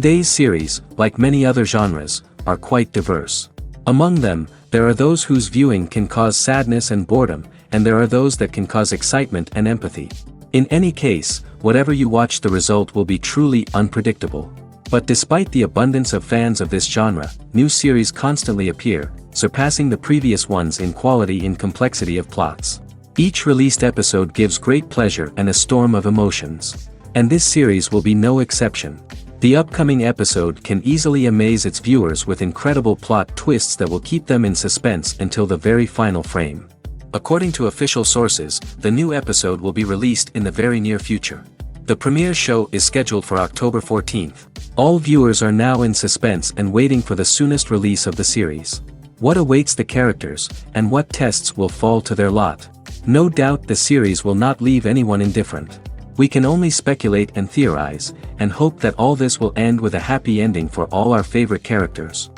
Today's series, like many other genres, are quite diverse. Among them, there are those whose viewing can cause sadness and boredom, and there are those that can cause excitement and empathy. In any case, whatever you watch, the result will be truly unpredictable. But despite the abundance of fans of this genre, new series constantly appear, surpassing the previous ones in quality and complexity of plots. Each released episode gives great pleasure and a storm of emotions. And this series will be no exception. The upcoming episode can easily amaze its viewers with incredible plot twists that will keep them in suspense until the very final frame. According to official sources, the new episode will be released in the very near future. The premiere show is scheduled for October 14th. All viewers are now in suspense and waiting for the soonest release of the series. What awaits the characters, and what tests will fall to their lot? No doubt the series will not leave anyone indifferent. We can only speculate and theorize, and hope that all this will end with a happy ending for all our favorite characters.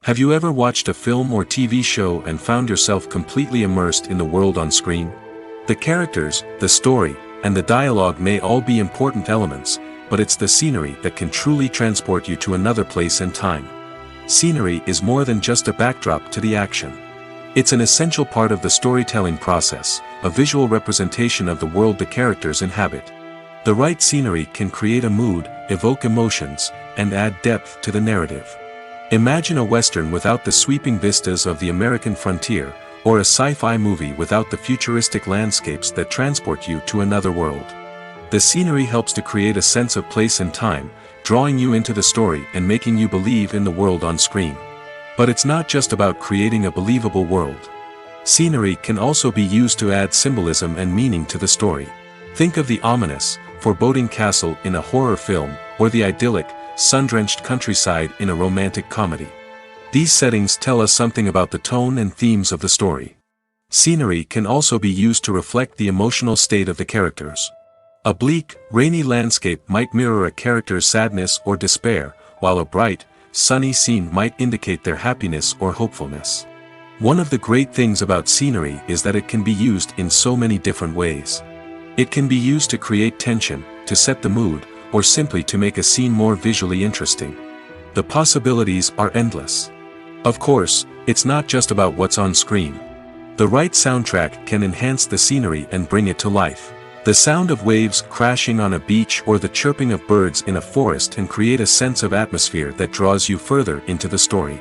Have you ever watched a film or TV show and found yourself completely immersed in the world on screen? The characters, the story, and the dialogue may all be important elements, but it's the scenery that can truly transport you to another place and time. Scenery is more than just a backdrop to the action. It's an essential part of the storytelling process, a visual representation of the world the characters inhabit. The right scenery can create a mood, evoke emotions, and add depth to the narrative. Imagine a Western without the sweeping vistas of the American frontier, or a sci-fi movie without the futuristic landscapes that transport you to another world. The scenery helps to create a sense of place and time, drawing you into the story and making you believe in the world on screen. But it's not just about creating a believable world. Scenery can also be used to add symbolism and meaning to the story. Think of the ominous, foreboding castle in a horror film, or the idyllic, sun-drenched countryside in a romantic comedy. These settings tell us something about the tone and themes of the story. Scenery can also be used to reflect the emotional state of the characters. A bleak, rainy landscape might mirror a character's sadness or despair, while a bright, sunny scene might indicate their happiness or hopefulness. One of the great things about scenery is that it can be used in so many different ways. It can be used to create tension, to set the mood, or simply to make a scene more visually interesting. The possibilities are endless. Of course, it's not just about what's on screen. The right soundtrack can enhance the scenery and bring it to life. The sound of waves crashing on a beach or the chirping of birds in a forest can create a sense of atmosphere that draws you further into the story.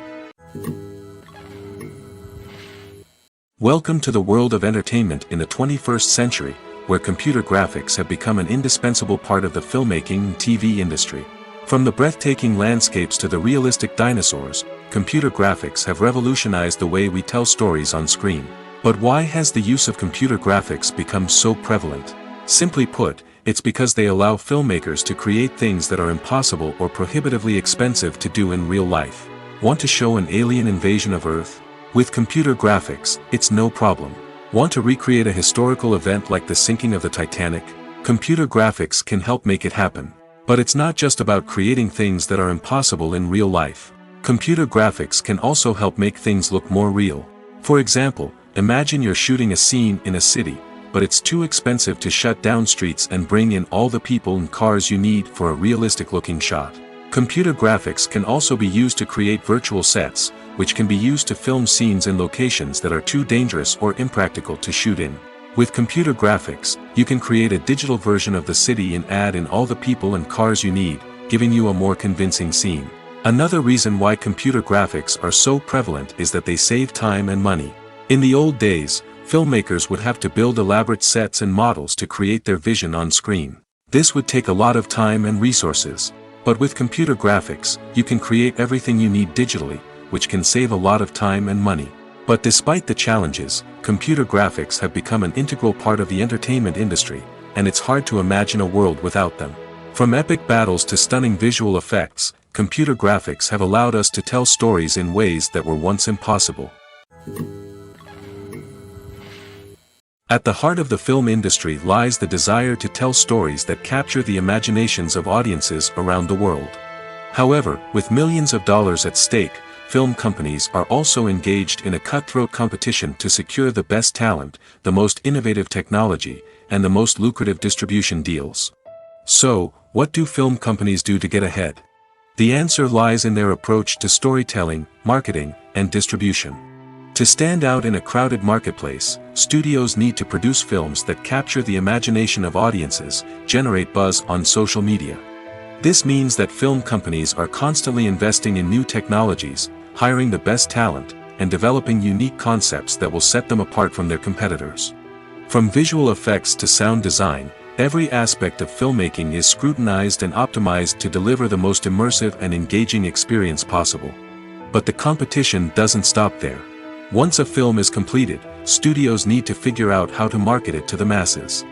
Welcome to the world of entertainment in the 21st century, where computer graphics have become an indispensable part of the filmmaking and TV industry. From the breathtaking landscapes to the realistic dinosaurs, computer graphics have revolutionized the way we tell stories on screen. But why has the use of computer graphics become so prevalent? Simply put, it's because they allow filmmakers to create things that are impossible or prohibitively expensive to do in real life. Want to show an alien invasion of Earth? With computer graphics, it's no problem. Want to recreate a historical event like the sinking of the Titanic? Computer graphics can help make it happen. But it's not just about creating things that are impossible in real life. Computer graphics can also help make things look more real. For example, imagine you're shooting a scene in a city, but it's too expensive to shut down streets and bring in all the people and cars you need for a realistic-looking shot. Computer graphics can also be used to create virtual sets, which can be used to film scenes in locations that are too dangerous or impractical to shoot in. With computer graphics, you can create a digital version of the city and add in all the people and cars you need, giving you a more convincing scene. Another reason why computer graphics are so prevalent is that they save time and money. In the old days, filmmakers would have to build elaborate sets and models to create their vision on screen. This would take a lot of time and resources. But with computer graphics, you can create everything you need digitally, which can save a lot of time and money. But despite the challenges, computer graphics have become an integral part of the entertainment industry, and it's hard to imagine a world without them. From epic battles to stunning visual effects, computer graphics have allowed us to tell stories in ways that were once impossible. At the heart of the film industry lies the desire to tell stories that capture the imaginations of audiences around the world. However, with millions of dollars at stake, film companies are also engaged in a cutthroat competition to secure the best talent, the most innovative technology, and the most lucrative distribution deals. So, what do film companies do to get ahead? The answer lies in their approach to storytelling, marketing, and distribution. To stand out in a crowded marketplace, studios need to produce films that capture the imagination of audiences, generate buzz on social media. This means that film companies are constantly investing in new technologies, hiring the best talent, and developing unique concepts that will set them apart from their competitors. From visual effects to sound design, every aspect of filmmaking is scrutinized and optimized to deliver the most immersive and engaging experience possible. But the competition doesn't stop there. Once a film is completed, studios need to figure out how to market it to the masses.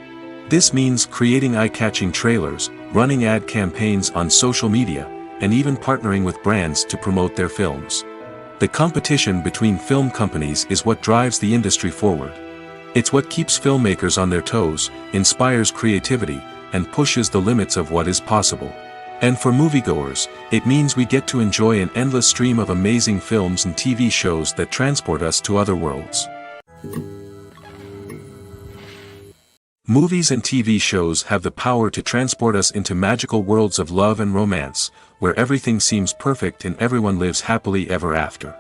This means creating eye-catching trailers, running ad campaigns on social media, and even partnering with brands to promote their films. The competition between film companies is what drives the industry forward. It's what keeps filmmakers on their toes, inspires creativity, and pushes the limits of what is possible. And for moviegoers, it means we get to enjoy an endless stream of amazing films and TV shows that transport us to other worlds. Movies and TV shows have the power to transport us into magical worlds of love and romance, where everything seems perfect and everyone lives happily ever after.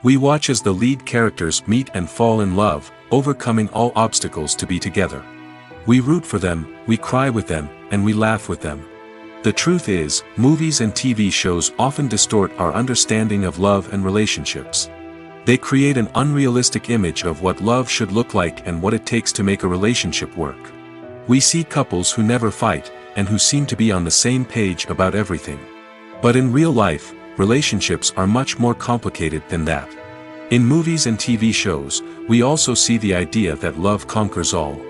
We watch as the lead characters meet and fall in love, overcoming all obstacles to be together. We root for them, we cry with them, and we laugh with them. The truth is, movies and TV shows often distort our understanding of love and relationships. They create an unrealistic image of what love should look like and what it takes to make a relationship work. We see couples who never fight, and who seem to be on the same page about everything. But in real life, relationships are much more complicated than that. In movies and TV shows, we also see the idea that love conquers all.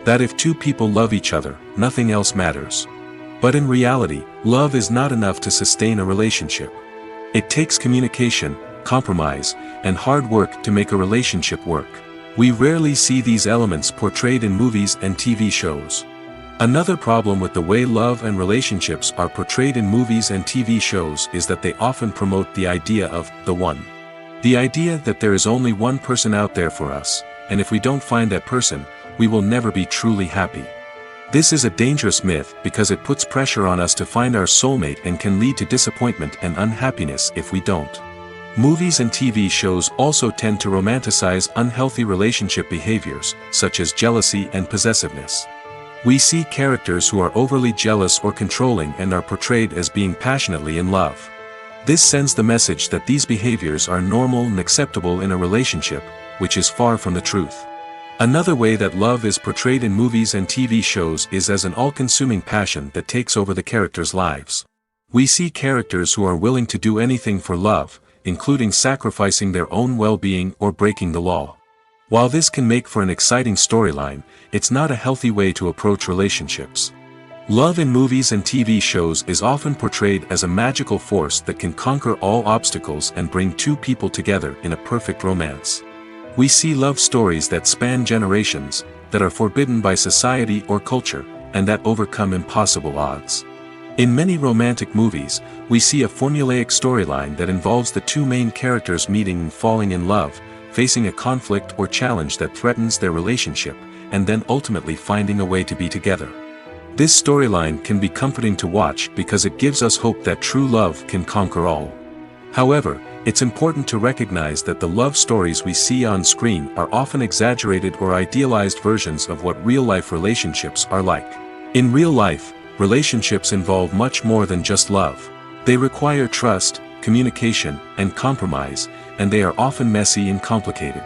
That if two people love each other, nothing else matters. But in reality, love is not enough to sustain a relationship. It takes communication, compromise, and hard work to make a relationship work. We rarely see these elements portrayed in movies and TV shows. Another problem with the way love and relationships are portrayed in movies and TV shows is that they often promote the idea of the one. The idea that there is only one person out there for us, and if we don't find that person, we will never be truly happy. This is a dangerous myth because it puts pressure on us to find our soulmate and can lead to disappointment and unhappiness if we don't. Movies and TV shows also tend to romanticize unhealthy relationship behaviors, such as jealousy and possessiveness. We see characters who are overly jealous or controlling and are portrayed as being passionately in love. This sends the message that these behaviors are normal and acceptable in a relationship, which is far from the truth. Another way that love is portrayed in movies and TV shows is as an all-consuming passion that takes over the characters' lives. We see characters who are willing to do anything for love, including sacrificing their own well-being or breaking the law. While this can make for an exciting storyline, it's not a healthy way to approach relationships. Love in movies and TV shows is often portrayed as a magical force that can conquer all obstacles and bring two people together in a perfect romance. We see love stories that span generations, that are forbidden by society or culture, and that overcome impossible odds. In many romantic movies, we see a formulaic storyline that involves the two main characters meeting and falling in love, facing a conflict or challenge that threatens their relationship, and then ultimately finding a way to be together. This storyline can be comforting to watch because it gives us hope that true love can conquer all. However, it's important to recognize that the love stories we see on screen are often exaggerated or idealized versions of what real-life relationships are like. In real life, relationships involve much more than just love. They require trust, communication, and compromise, and they are often messy and complicated.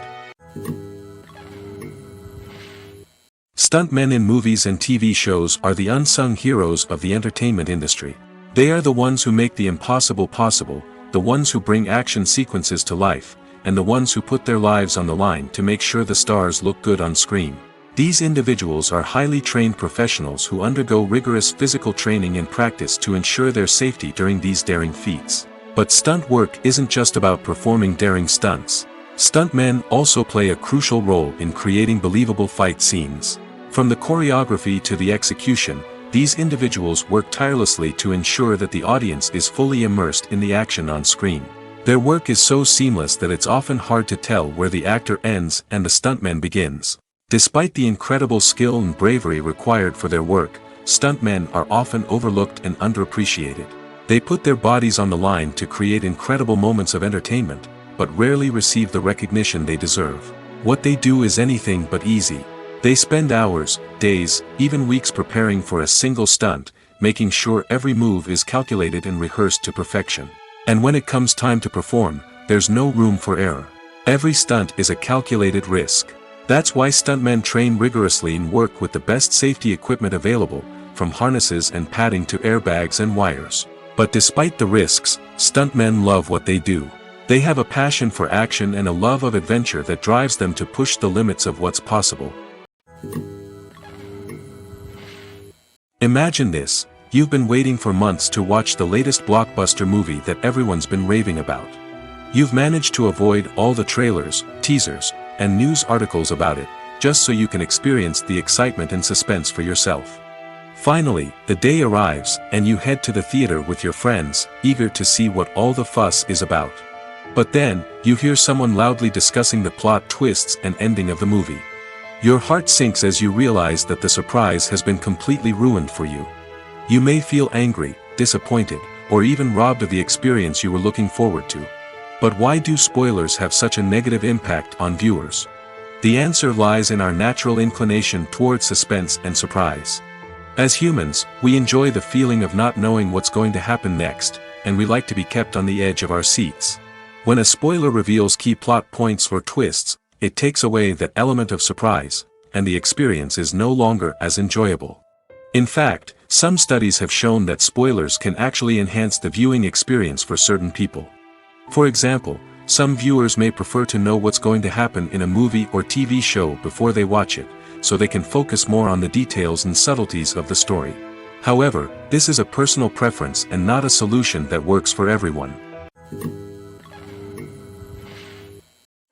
Stuntmen in movies and TV shows are the unsung heroes of the entertainment industry. They are the ones who make the impossible possible, the ones who bring action sequences to life, and the ones who put their lives on the line to make sure the stars look good on screen. These individuals are highly trained professionals who undergo rigorous physical training and practice to ensure their safety during these daring feats. But stunt work isn't just about performing daring stunts. Stuntmen also play a crucial role in creating believable fight scenes. From the choreography to the execution, these individuals work tirelessly to ensure that the audience is fully immersed in the action on screen. Their work is so seamless that it's often hard to tell where the actor ends and the stuntman begins. Despite the incredible skill and bravery required for their work, stuntmen are often overlooked and underappreciated. They put their bodies on the line to create incredible moments of entertainment, but rarely receive the recognition they deserve. What they do is anything but easy. They spend hours, days, even weeks preparing for a single stunt, making sure every move is calculated and rehearsed to perfection. And when it comes time to perform, there's no room for error. Every stunt is a calculated risk. That's why stuntmen train rigorously and work with the best safety equipment available, from harnesses and padding to airbags and wires. But despite the risks, stuntmen love what they do. They have a passion for action and a love of adventure that drives them to push the limits of what's possible. Imagine this: you've been waiting for months to watch the latest blockbuster movie that everyone's been raving about. You've managed to avoid all the trailers, teasers, and news articles about it, just so you can experience the excitement and suspense for yourself. Finally, the day arrives, and you head to the theater with your friends, eager to see what all the fuss is about. But then, you hear someone loudly discussing the plot twists and ending of the movie. Your heart sinks as you realize that the surprise has been completely ruined for you. You may feel angry, disappointed, or even robbed of the experience you were looking forward to. But why do spoilers have such a negative impact on viewers? The answer lies in our natural inclination toward suspense and surprise. As humans, we enjoy the feeling of not knowing what's going to happen next, and we like to be kept on the edge of our seats. When a spoiler reveals key plot points or twists, it takes away that element of surprise, and the experience is no longer as enjoyable. In fact, some studies have shown that spoilers can actually enhance the viewing experience for certain people. For example, some viewers may prefer to know what's going to happen in a movie or TV show before they watch it, so they can focus more on the details and subtleties of the story. However, this is a personal preference and not a solution that works for everyone.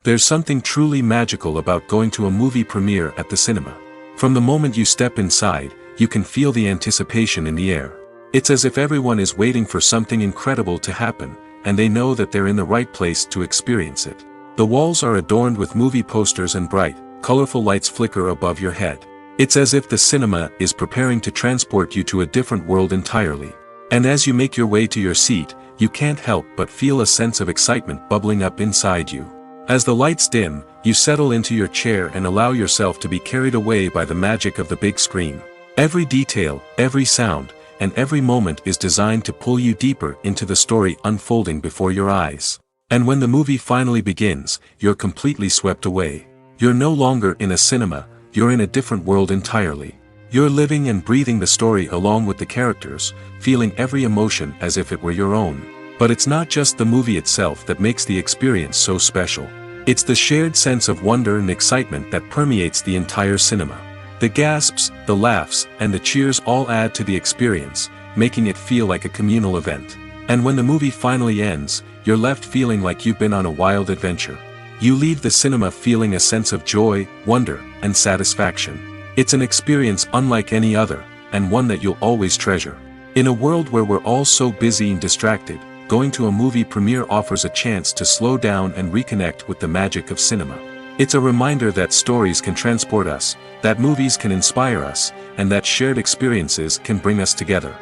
There's something truly magical about going to a movie premiere at the cinema. From the moment you step inside, you can feel the anticipation in the air. It's as if everyone is waiting for something incredible to happen, and they know that they're in the right place to experience it. The walls are adorned with movie posters and bright, colorful lights flicker above your head. It's as if the cinema is preparing to transport you to a different world entirely. And as you make your way to your seat, you can't help but feel a sense of excitement bubbling up inside you. As the lights dim, you settle into your chair and allow yourself to be carried away by the magic of the big screen. Every detail, every sound, and every moment is designed to pull you deeper into the story unfolding before your eyes. And when the movie finally begins, you're completely swept away. You're no longer in a cinema, you're in a different world entirely. You're living and breathing the story along with the characters, feeling every emotion as if it were your own. But it's not just the movie itself that makes the experience so special. It's the shared sense of wonder and excitement that permeates the entire cinema. The gasps, the laughs, and the cheers all add to the experience, making it feel like a communal event. And when the movie finally ends, you're left feeling like you've been on a wild adventure. You leave the cinema feeling a sense of joy, wonder, and satisfaction. It's an experience unlike any other, and one that you'll always treasure. In a world where we're all so busy and distracted, going to a movie premiere offers a chance to slow down and reconnect with the magic of cinema. It's a reminder that stories can transport us, that movies can inspire us, and that shared experiences can bring us together.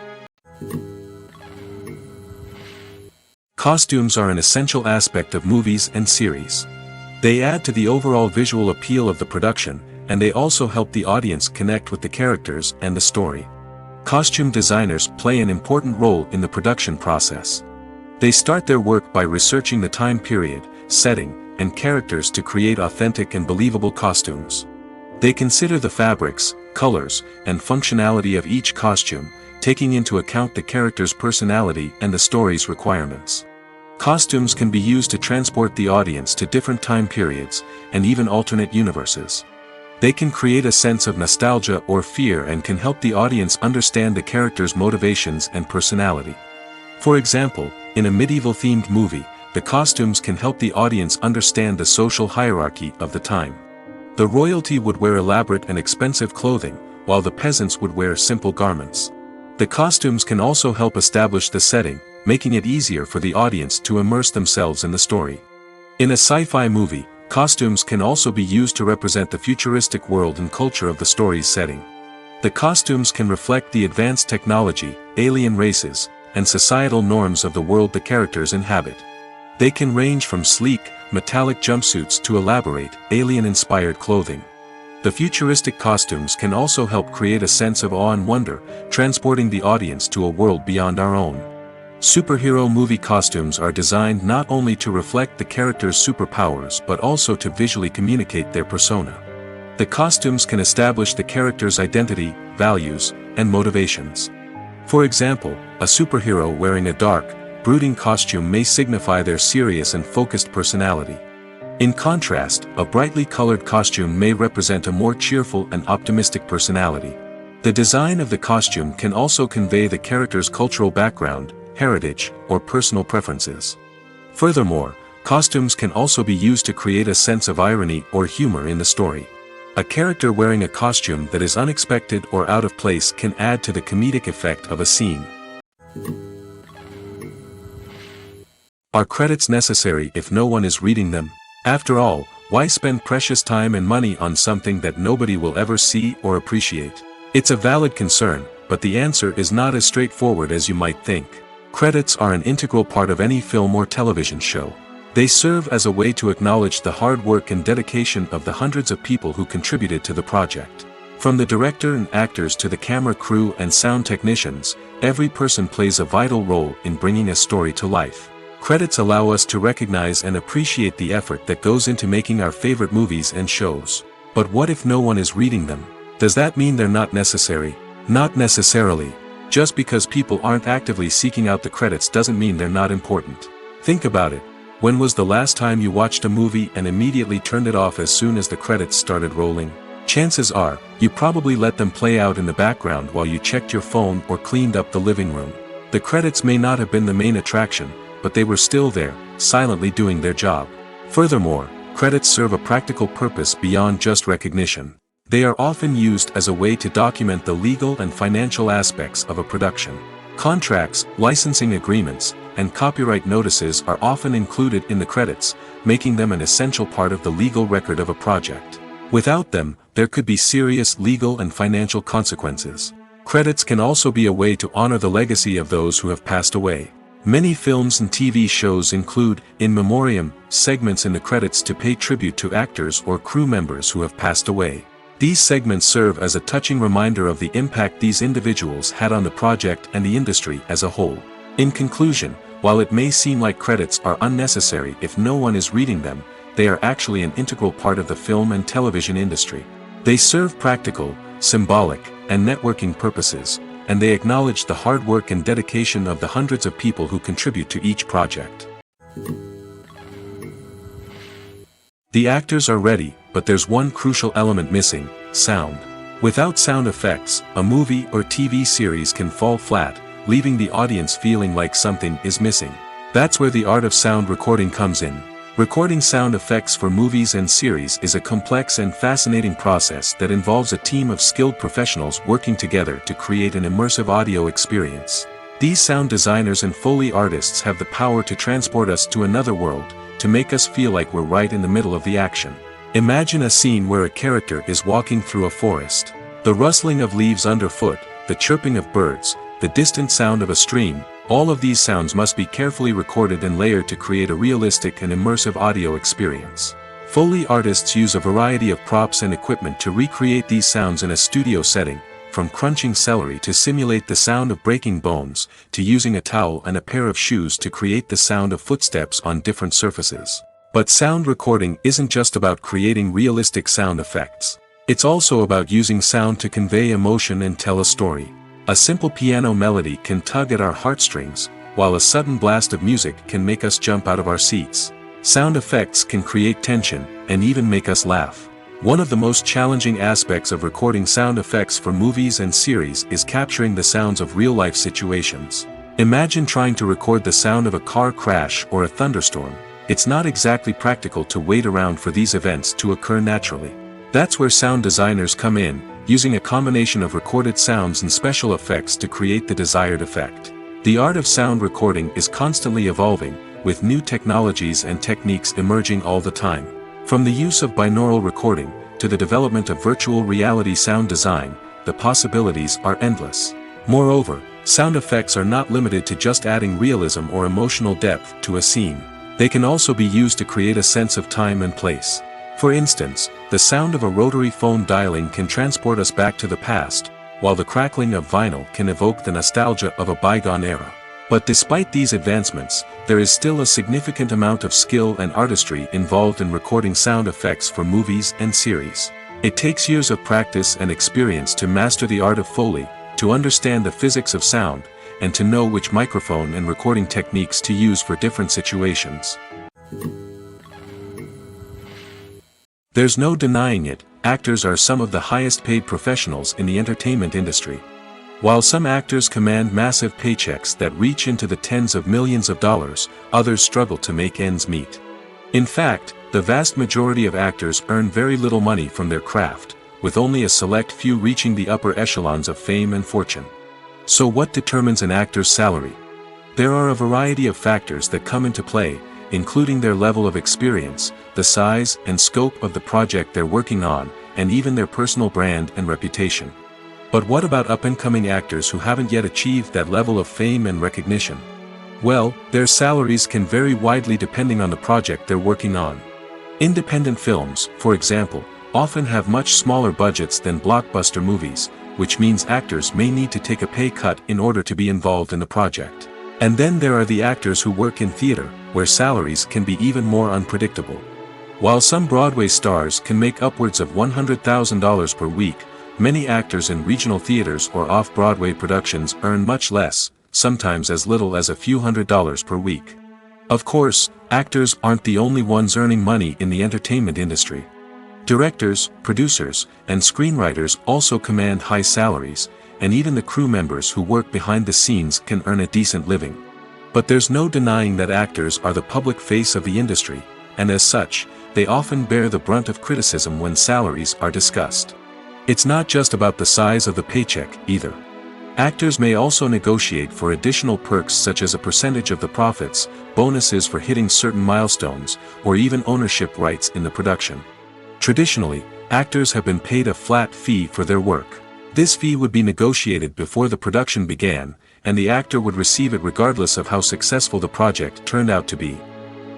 Costumes are an essential aspect of movies and series. They add to the overall visual appeal of the production, and they also help the audience connect with the characters and the story. Costume designers play an important role in the production process. They start their work by researching the time period, setting, and characters to create authentic and believable costumes. They consider the fabrics, colors, and functionality of each costume, taking into account the character's personality and the story's requirements. Costumes can be used to transport the audience to different time periods, and even alternate universes. They can create a sense of nostalgia or fear and can help the audience understand the character's motivations and personality. For example, in a medieval-themed movie, the costumes can help the audience understand the social hierarchy of the time. The royalty would wear elaborate and expensive clothing, while the peasants would wear simple garments. The costumes can also help establish the setting, making it easier for the audience to immerse themselves in the story. In a sci-fi movie, costumes can also be used to represent the futuristic world and culture of the story's setting. The costumes can reflect the advanced technology, alien races, and societal norms of the world the characters inhabit. They can range from sleek, metallic jumpsuits to elaborate, alien-inspired clothing. The futuristic costumes can also help create a sense of awe and wonder, transporting the audience to a world beyond our own. Superhero movie costumes are designed not only to reflect the character's superpowers but also to visually communicate their persona. The costumes can establish the character's identity, values, and motivations. For example, a superhero wearing a dark, brooding costume may signify their serious and focused personality. In contrast, a brightly colored costume may represent a more cheerful and optimistic personality. The design of the costume can also convey the character's cultural background, heritage, or personal preferences. Furthermore, costumes can also be used to create a sense of irony or humor in the story. A character wearing a costume that is unexpected or out of place can add to the comedic effect of a scene. Are credits necessary if no one is reading them? After all, why spend precious time and money on something that nobody will ever see or appreciate? It's a valid concern, but the answer is not as straightforward as you might think. Credits are an integral part of any film or television show. They serve as a way to acknowledge the hard work and dedication of the hundreds of people who contributed to the project. From the director and actors to the camera crew and sound technicians, every person plays a vital role in bringing a story to life. Credits allow us to recognize and appreciate the effort that goes into making our favorite movies and shows. But what if no one is reading them? Does that mean they're not necessary? Not necessarily. Just because people aren't actively seeking out the credits doesn't mean they're not important. Think about it. When was the last time you watched a movie and immediately turned it off as soon as the credits started rolling? Chances are, you probably let them play out in the background while you checked your phone or cleaned up the living room. The credits may not have been the main attraction, but they were still there, silently doing their job. Furthermore, credits serve a practical purpose beyond just recognition. They are often used as a way to document the legal and financial aspects of a production. Contracts, licensing agreements, and copyright notices are often included in the credits, making them an essential part of the legal record of a project. Without them, there could be serious legal and financial consequences. Credits can also be a way to honor the legacy of those who have passed away. Many films and TV shows include, in memoriam, segments in the credits to pay tribute to actors or crew members who have passed away. These segments serve as a touching reminder of the impact these individuals had on the project and the industry as a whole. In conclusion, while it may seem like credits are unnecessary if no one is reading them, they are actually an integral part of the film and television industry. They serve practical, symbolic, and networking purposes, and they acknowledge the hard work and dedication of the hundreds of people who contribute to each project. The actors are ready, but there's one crucial element missing: sound. Without sound effects, a movie or TV series can fall flat, leaving the audience feeling like something is missing. That's where the art of sound recording comes in. Recording sound effects for movies and series is a complex and fascinating process that involves a team of skilled professionals working together to create an immersive audio experience. These sound designers and Foley artists have the power to transport us to another world, to make us feel like we're right in the middle of the action. Imagine a scene where a character is walking through a forest. The rustling of leaves underfoot, the chirping of birds, the distant sound of a stream, all of these sounds must be carefully recorded and layered to create a realistic and immersive audio experience. Foley artists use a variety of props and equipment to recreate these sounds in a studio setting, from crunching celery to simulate the sound of breaking bones, to using a towel and a pair of shoes to create the sound of footsteps on different surfaces. But sound recording isn't just about creating realistic sound effects. It's also about using sound to convey emotion and tell a story. A simple piano melody can tug at our heartstrings, while a sudden blast of music can make us jump out of our seats. Sound effects can create tension, and even make us laugh. One of the most challenging aspects of recording sound effects for movies and series is capturing the sounds of real-life situations. Imagine trying to record the sound of a car crash or a thunderstorm. It's not exactly practical to wait around for these events to occur naturally. That's where sound designers come in, using a combination of recorded sounds and special effects to create the desired effect. The art of sound recording is constantly evolving, with new technologies and techniques emerging all the time. From the use of binaural recording, to the development of virtual reality sound design, the possibilities are endless. Moreover, sound effects are not limited to just adding realism or emotional depth to a scene. They can also be used to create a sense of time and place. For instance, the sound of a rotary phone dialing can transport us back to the past, while the crackling of vinyl can evoke the nostalgia of a bygone era. But despite these advancements, there is still a significant amount of skill and artistry involved in recording sound effects for movies and series. It takes years of practice and experience to master the art of Foley, to understand the physics of sound, and to know which microphone and recording techniques to use for different situations. There's no denying it, actors are some of the highest paid professionals in the entertainment industry. While some actors command massive paychecks that reach into the tens of millions of dollars, others struggle to make ends meet. In fact, the vast majority of actors earn very little money from their craft, with only a select few reaching the upper echelons of fame and fortune. So what determines an actor's salary? There are a variety of factors that come into play, including their level of experience, the size and scope of the project they're working on, and even their personal brand and reputation. But what about up-and-coming actors who haven't yet achieved that level of fame and recognition? Well, their salaries can vary widely depending on the project they're working on. Independent films, for example, often have much smaller budgets than blockbuster movies, which means actors may need to take a pay cut in order to be involved in the project. And then there are the actors who work in theater, where salaries can be even more unpredictable. While some Broadway stars can make upwards of $100,000 per week, many actors in regional theaters or off-Broadway productions earn much less, sometimes as little as a few $100s per week. Of course, actors aren't the only ones earning money in the entertainment industry. Directors, producers, and screenwriters also command high salaries, and even the crew members who work behind the scenes can earn a decent living. But there's no denying that actors are the public face of the industry, and as such, they often bear the brunt of criticism when salaries are discussed. It's not just about the size of the paycheck, either. Actors may also negotiate for additional perks such as a percentage of the profits, bonuses for hitting certain milestones, or even ownership rights in the production. Traditionally, actors have been paid a flat fee for their work. This fee would be negotiated before the production began, and the actor would receive it regardless of how successful the project turned out to be.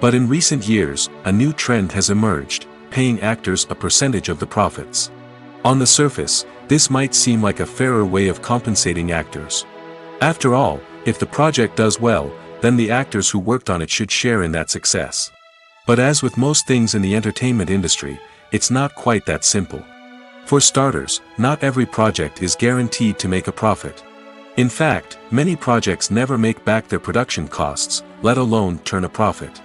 But in recent years, a new trend has emerged, paying actors a percentage of the profits. On the surface, this might seem like a fairer way of compensating actors. After all, if the project does well, then the actors who worked on it should share in that success. But as with most things in the entertainment industry, it's not quite that simple. For starters, not every project is guaranteed to make a profit. In fact, many projects never make back their production costs, let alone turn a profit.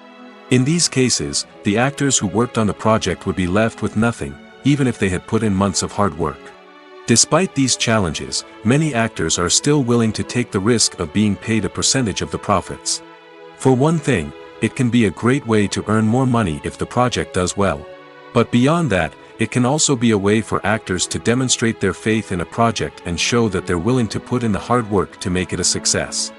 In these cases, the actors who worked on the project would be left with nothing, even if they had put in months of hard work. Despite these challenges, many actors are still willing to take the risk of being paid a percentage of the profits. For one thing, it can be a great way to earn more money if the project does well. But beyond that, it can also be a way for actors to demonstrate their faith in a project and show that they're willing to put in the hard work to make it a success.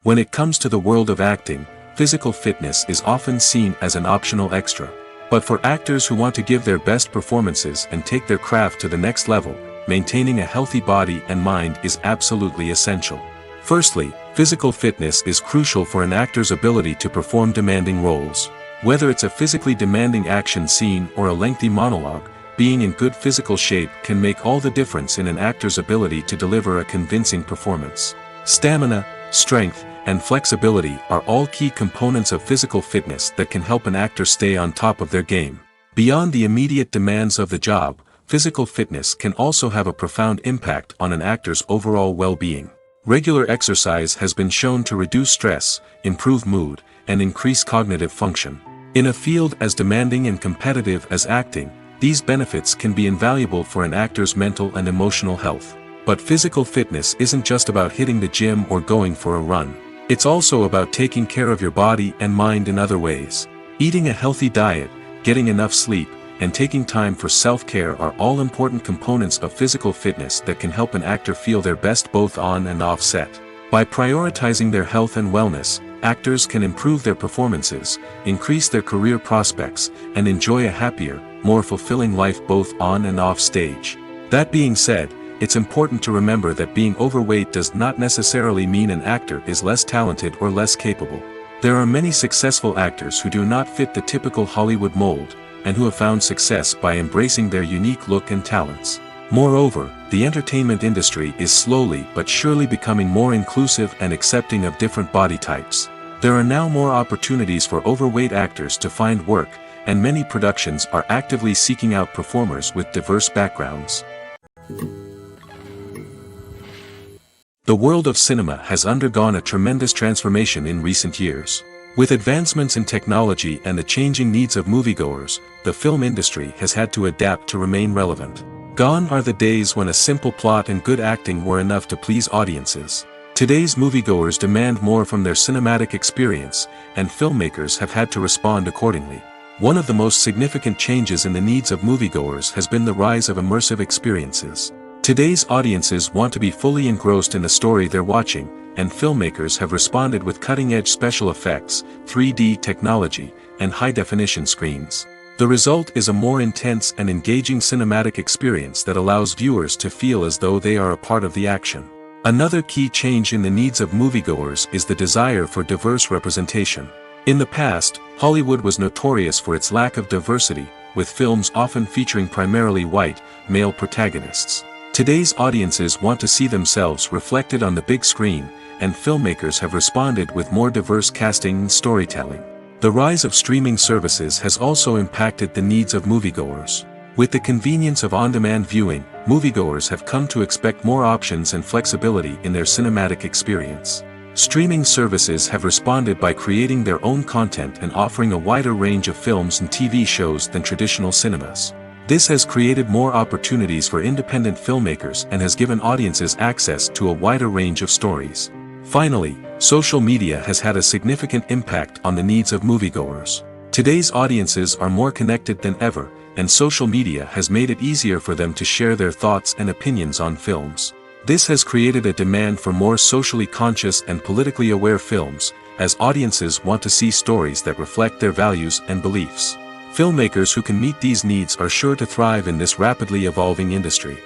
When it comes to the world of acting, physical fitness is often seen as an optional extra. But for actors who want to give their best performances and take their craft to the next level, maintaining a healthy body and mind is absolutely essential. Firstly, physical fitness is crucial for an actor's ability to perform demanding roles. Whether it's a physically demanding action scene or a lengthy monologue, being in good physical shape can make all the difference in an actor's ability to deliver a convincing performance. Stamina, strength, and flexibility are all key components of physical fitness that can help an actor stay on top of their game. Beyond the immediate demands of the job, physical fitness can also have a profound impact on an actor's overall well-being. Regular exercise has been shown to reduce stress, improve mood, and increase cognitive function. In a field as demanding and competitive as acting, these benefits can be invaluable for an actor's mental and emotional health. But physical fitness isn't just about hitting the gym or going for a run. It's also about taking care of your body and mind in other ways. Eating a healthy diet, getting enough sleep, and taking time for self-care are all important components of physical fitness that can help an actor feel their best both on and off set. By prioritizing their health and wellness, actors can improve their performances, increase their career prospects, and enjoy a happier, more fulfilling life both on and off stage. That being said, it's important to remember that being overweight does not necessarily mean an actor is less talented or less capable. There are many successful actors who do not fit the typical Hollywood mold, and who have found success by embracing their unique look and talents. Moreover, the entertainment industry is slowly but surely becoming more inclusive and accepting of different body types. There are now more opportunities for overweight actors to find work, and many productions are actively seeking out performers with diverse backgrounds. The world of cinema has undergone a tremendous transformation in recent years. With advancements in technology and the changing needs of moviegoers, the film industry has had to adapt to remain relevant. Gone are the days when a simple plot and good acting were enough to please audiences. Today's moviegoers demand more from their cinematic experience, and filmmakers have had to respond accordingly. One of the most significant changes in the needs of moviegoers has been the rise of immersive experiences. Today's audiences want to be fully engrossed in the story they're watching, and filmmakers have responded with cutting-edge special effects, 3D technology, and high-definition screens. The result is a more intense and engaging cinematic experience that allows viewers to feel as though they are a part of the action. Another key change in the needs of moviegoers is the desire for diverse representation. In the past, Hollywood was notorious for its lack of diversity, with films often featuring primarily white, male protagonists. Today's audiences want to see themselves reflected on the big screen, and filmmakers have responded with more diverse casting and storytelling. The rise of streaming services has also impacted the needs of moviegoers. With the convenience of on-demand viewing, moviegoers have come to expect more options and flexibility in their cinematic experience. Streaming services have responded by creating their own content and offering a wider range of films and TV shows than traditional cinemas. This has created more opportunities for independent filmmakers and has given audiences access to a wider range of stories. Finally, social media has had a significant impact on the needs of moviegoers. Today's audiences are more connected than ever, and social media has made it easier for them to share their thoughts and opinions on films. This has created a demand for more socially conscious and politically aware films, as audiences want to see stories that reflect their values and beliefs. Filmmakers who can meet these needs are sure to thrive in this rapidly evolving industry.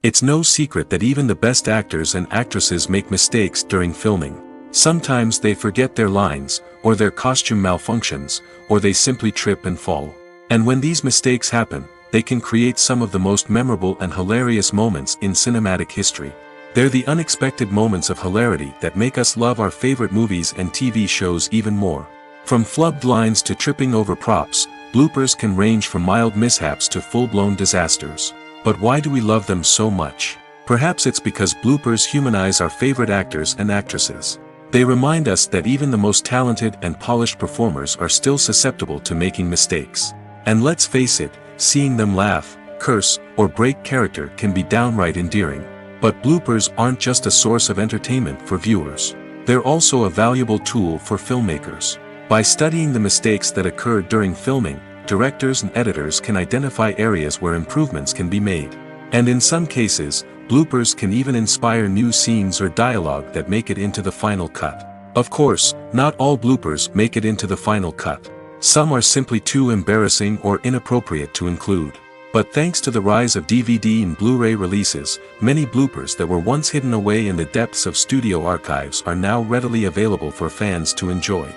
It's no secret that even the best actors and actresses make mistakes during filming. Sometimes they forget their lines, or their costume malfunctions, or they simply trip and fall. And when these mistakes happen, they can create some of the most memorable and hilarious moments in cinematic history. They're the unexpected moments of hilarity that make us love our favorite movies and TV shows even more. From flubbed lines to tripping over props, bloopers can range from mild mishaps to full-blown disasters. But why do we love them so much? Perhaps it's because bloopers humanize our favorite actors and actresses. They remind us that even the most talented and polished performers are still susceptible to making mistakes. And let's face it, seeing them laugh, curse, or break character can be downright endearing. But bloopers aren't just a source of entertainment for viewers. They're also a valuable tool for filmmakers. By studying the mistakes that occurred during filming, directors and editors can identify areas where improvements can be made. And in some cases, bloopers can even inspire new scenes or dialogue that make it into the final cut. Of course, not all bloopers make it into the final cut. Some are simply too embarrassing or inappropriate to include. But thanks to the rise of DVD and Blu-ray releases, many bloopers that were once hidden away in the depths of studio archives are now readily available for fans to enjoy.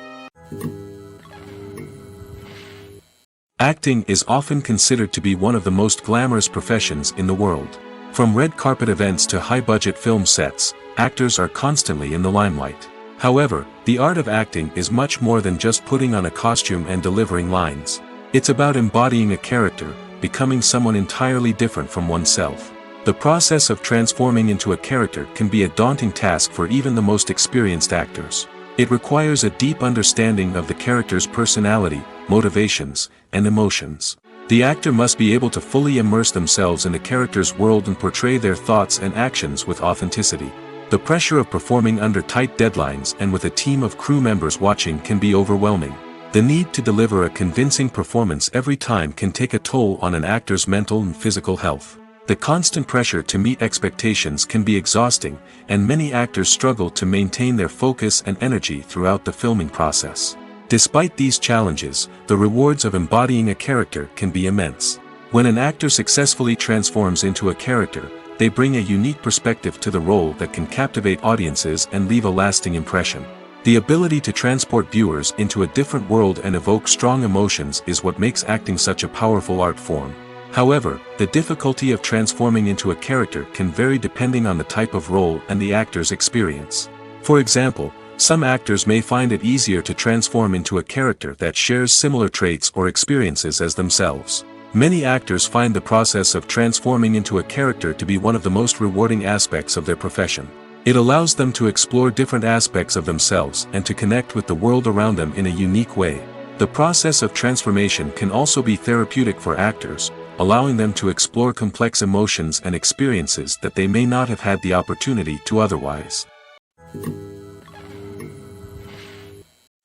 Acting is often considered to be one of the most glamorous professions in the world. From red carpet events to high-budget film sets, actors are constantly in the limelight. However, the art of acting is much more than just putting on a costume and delivering lines. It's about embodying a character, becoming someone entirely different from oneself. The process of transforming into a character can be a daunting task for even the most experienced actors. It requires a deep understanding of the character's personality, motivations, and emotions. The actor must be able to fully immerse themselves in the character's world and portray their thoughts and actions with authenticity. The pressure of performing under tight deadlines and with a team of crew members watching can be overwhelming. The need to deliver a convincing performance every time can take a toll on an actor's mental and physical health. The constant pressure to meet expectations can be exhausting, and many actors struggle to maintain their focus and energy throughout the filming process. Despite these challenges, the rewards of embodying a character can be immense. When an actor successfully transforms into a character, they bring a unique perspective to the role that can captivate audiences and leave a lasting impression. The ability to transport viewers into a different world and evoke strong emotions is what makes acting such a powerful art form. However, the difficulty of transforming into a character can vary depending on the type of role and the actor's experience. For example, some actors may find it easier to transform into a character that shares similar traits or experiences as themselves. Many actors find the process of transforming into a character to be one of the most rewarding aspects of their profession. It allows them to explore different aspects of themselves and to connect with the world around them in a unique way. The process of transformation can also be therapeutic for actors, allowing them to explore complex emotions and experiences that they may not have had the opportunity to otherwise.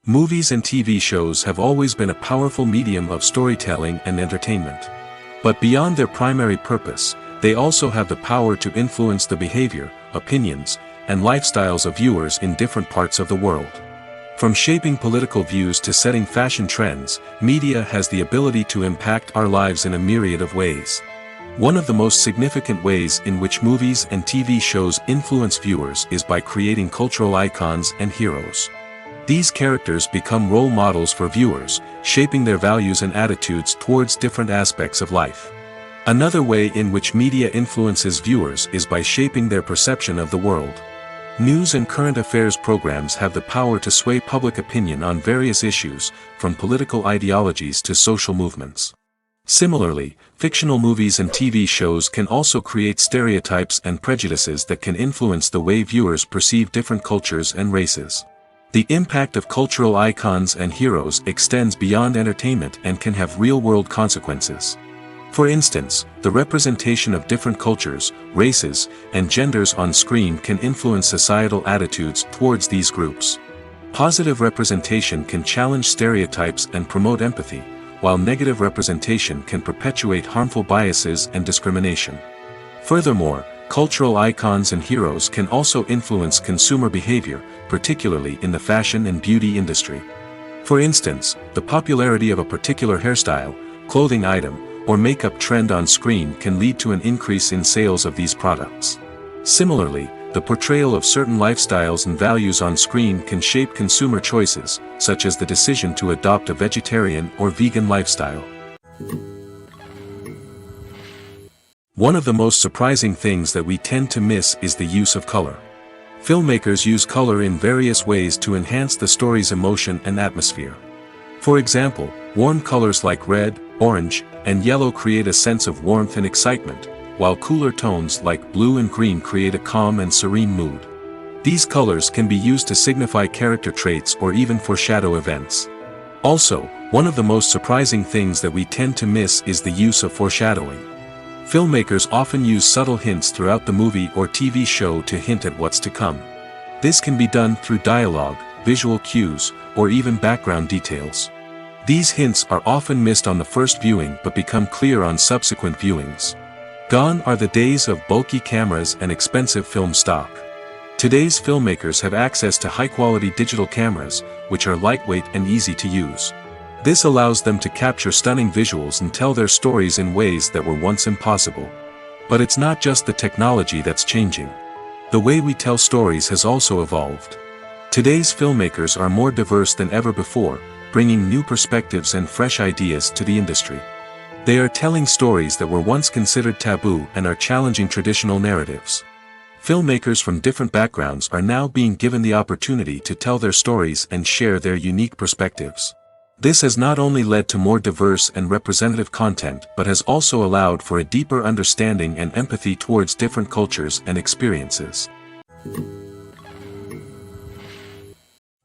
Movies and TV shows have always been a powerful medium of storytelling and entertainment. But beyond their primary purpose, they also have the power to influence the behavior, opinions, and lifestyles of viewers in different parts of the world. From shaping political views to setting fashion trends, media has the ability to impact our lives in a myriad of ways. One of the most significant ways in which movies and TV shows influence viewers is by creating cultural icons and heroes. These characters become role models for viewers, shaping their values and attitudes towards different aspects of life. Another way in which media influences viewers is by shaping their perception of the world. News and current affairs programs have the power to sway public opinion on various issues, from political ideologies to social movements. Similarly, fictional movies and TV shows can also create stereotypes and prejudices that can influence the way viewers perceive different cultures and races. The impact of cultural icons and heroes extends beyond entertainment and can have real-world consequences. For instance, the representation of different cultures, races, and genders on screen can influence societal attitudes towards these groups. Positive representation can challenge stereotypes and promote empathy, while negative representation can perpetuate harmful biases and discrimination. Furthermore, cultural icons and heroes can also influence consumer behavior, particularly in the fashion and beauty industry. For instance, the popularity of a particular hairstyle, clothing item, or makeup trend on screen can lead to an increase in sales of these products. Similarly, the portrayal of certain lifestyles and values on screen can shape consumer choices, such as the decision to adopt a vegetarian or vegan lifestyle. One of the most surprising things that we tend to miss is the use of color. Filmmakers use color in various ways to enhance the story's emotion and atmosphere. For example, warm colors like red, orange, and yellow create a sense of warmth and excitement, while cooler tones like blue and green create a calm and serene mood. These colors can be used to signify character traits or even foreshadow events. Also, one of the most surprising things that we tend to miss is the use of foreshadowing. Filmmakers often use subtle hints throughout the movie or TV show to hint at what's to come. This can be done through dialogue, visual cues, or even background details. These hints are often missed on the first viewing but become clear on subsequent viewings. Gone are the days of bulky cameras and expensive film stock. Today's filmmakers have access to high-quality digital cameras, which are lightweight and easy to use. This allows them to capture stunning visuals and tell their stories in ways that were once impossible. But it's not just the technology that's changing. The way we tell stories has also evolved. Today's filmmakers are more diverse than ever before, bringing new perspectives and fresh ideas to the industry. They are telling stories that were once considered taboo and are challenging traditional narratives. Filmmakers from different backgrounds are now being given the opportunity to tell their stories and share their unique perspectives. This has not only led to more diverse and representative content but has also allowed for a deeper understanding and empathy towards different cultures and experiences.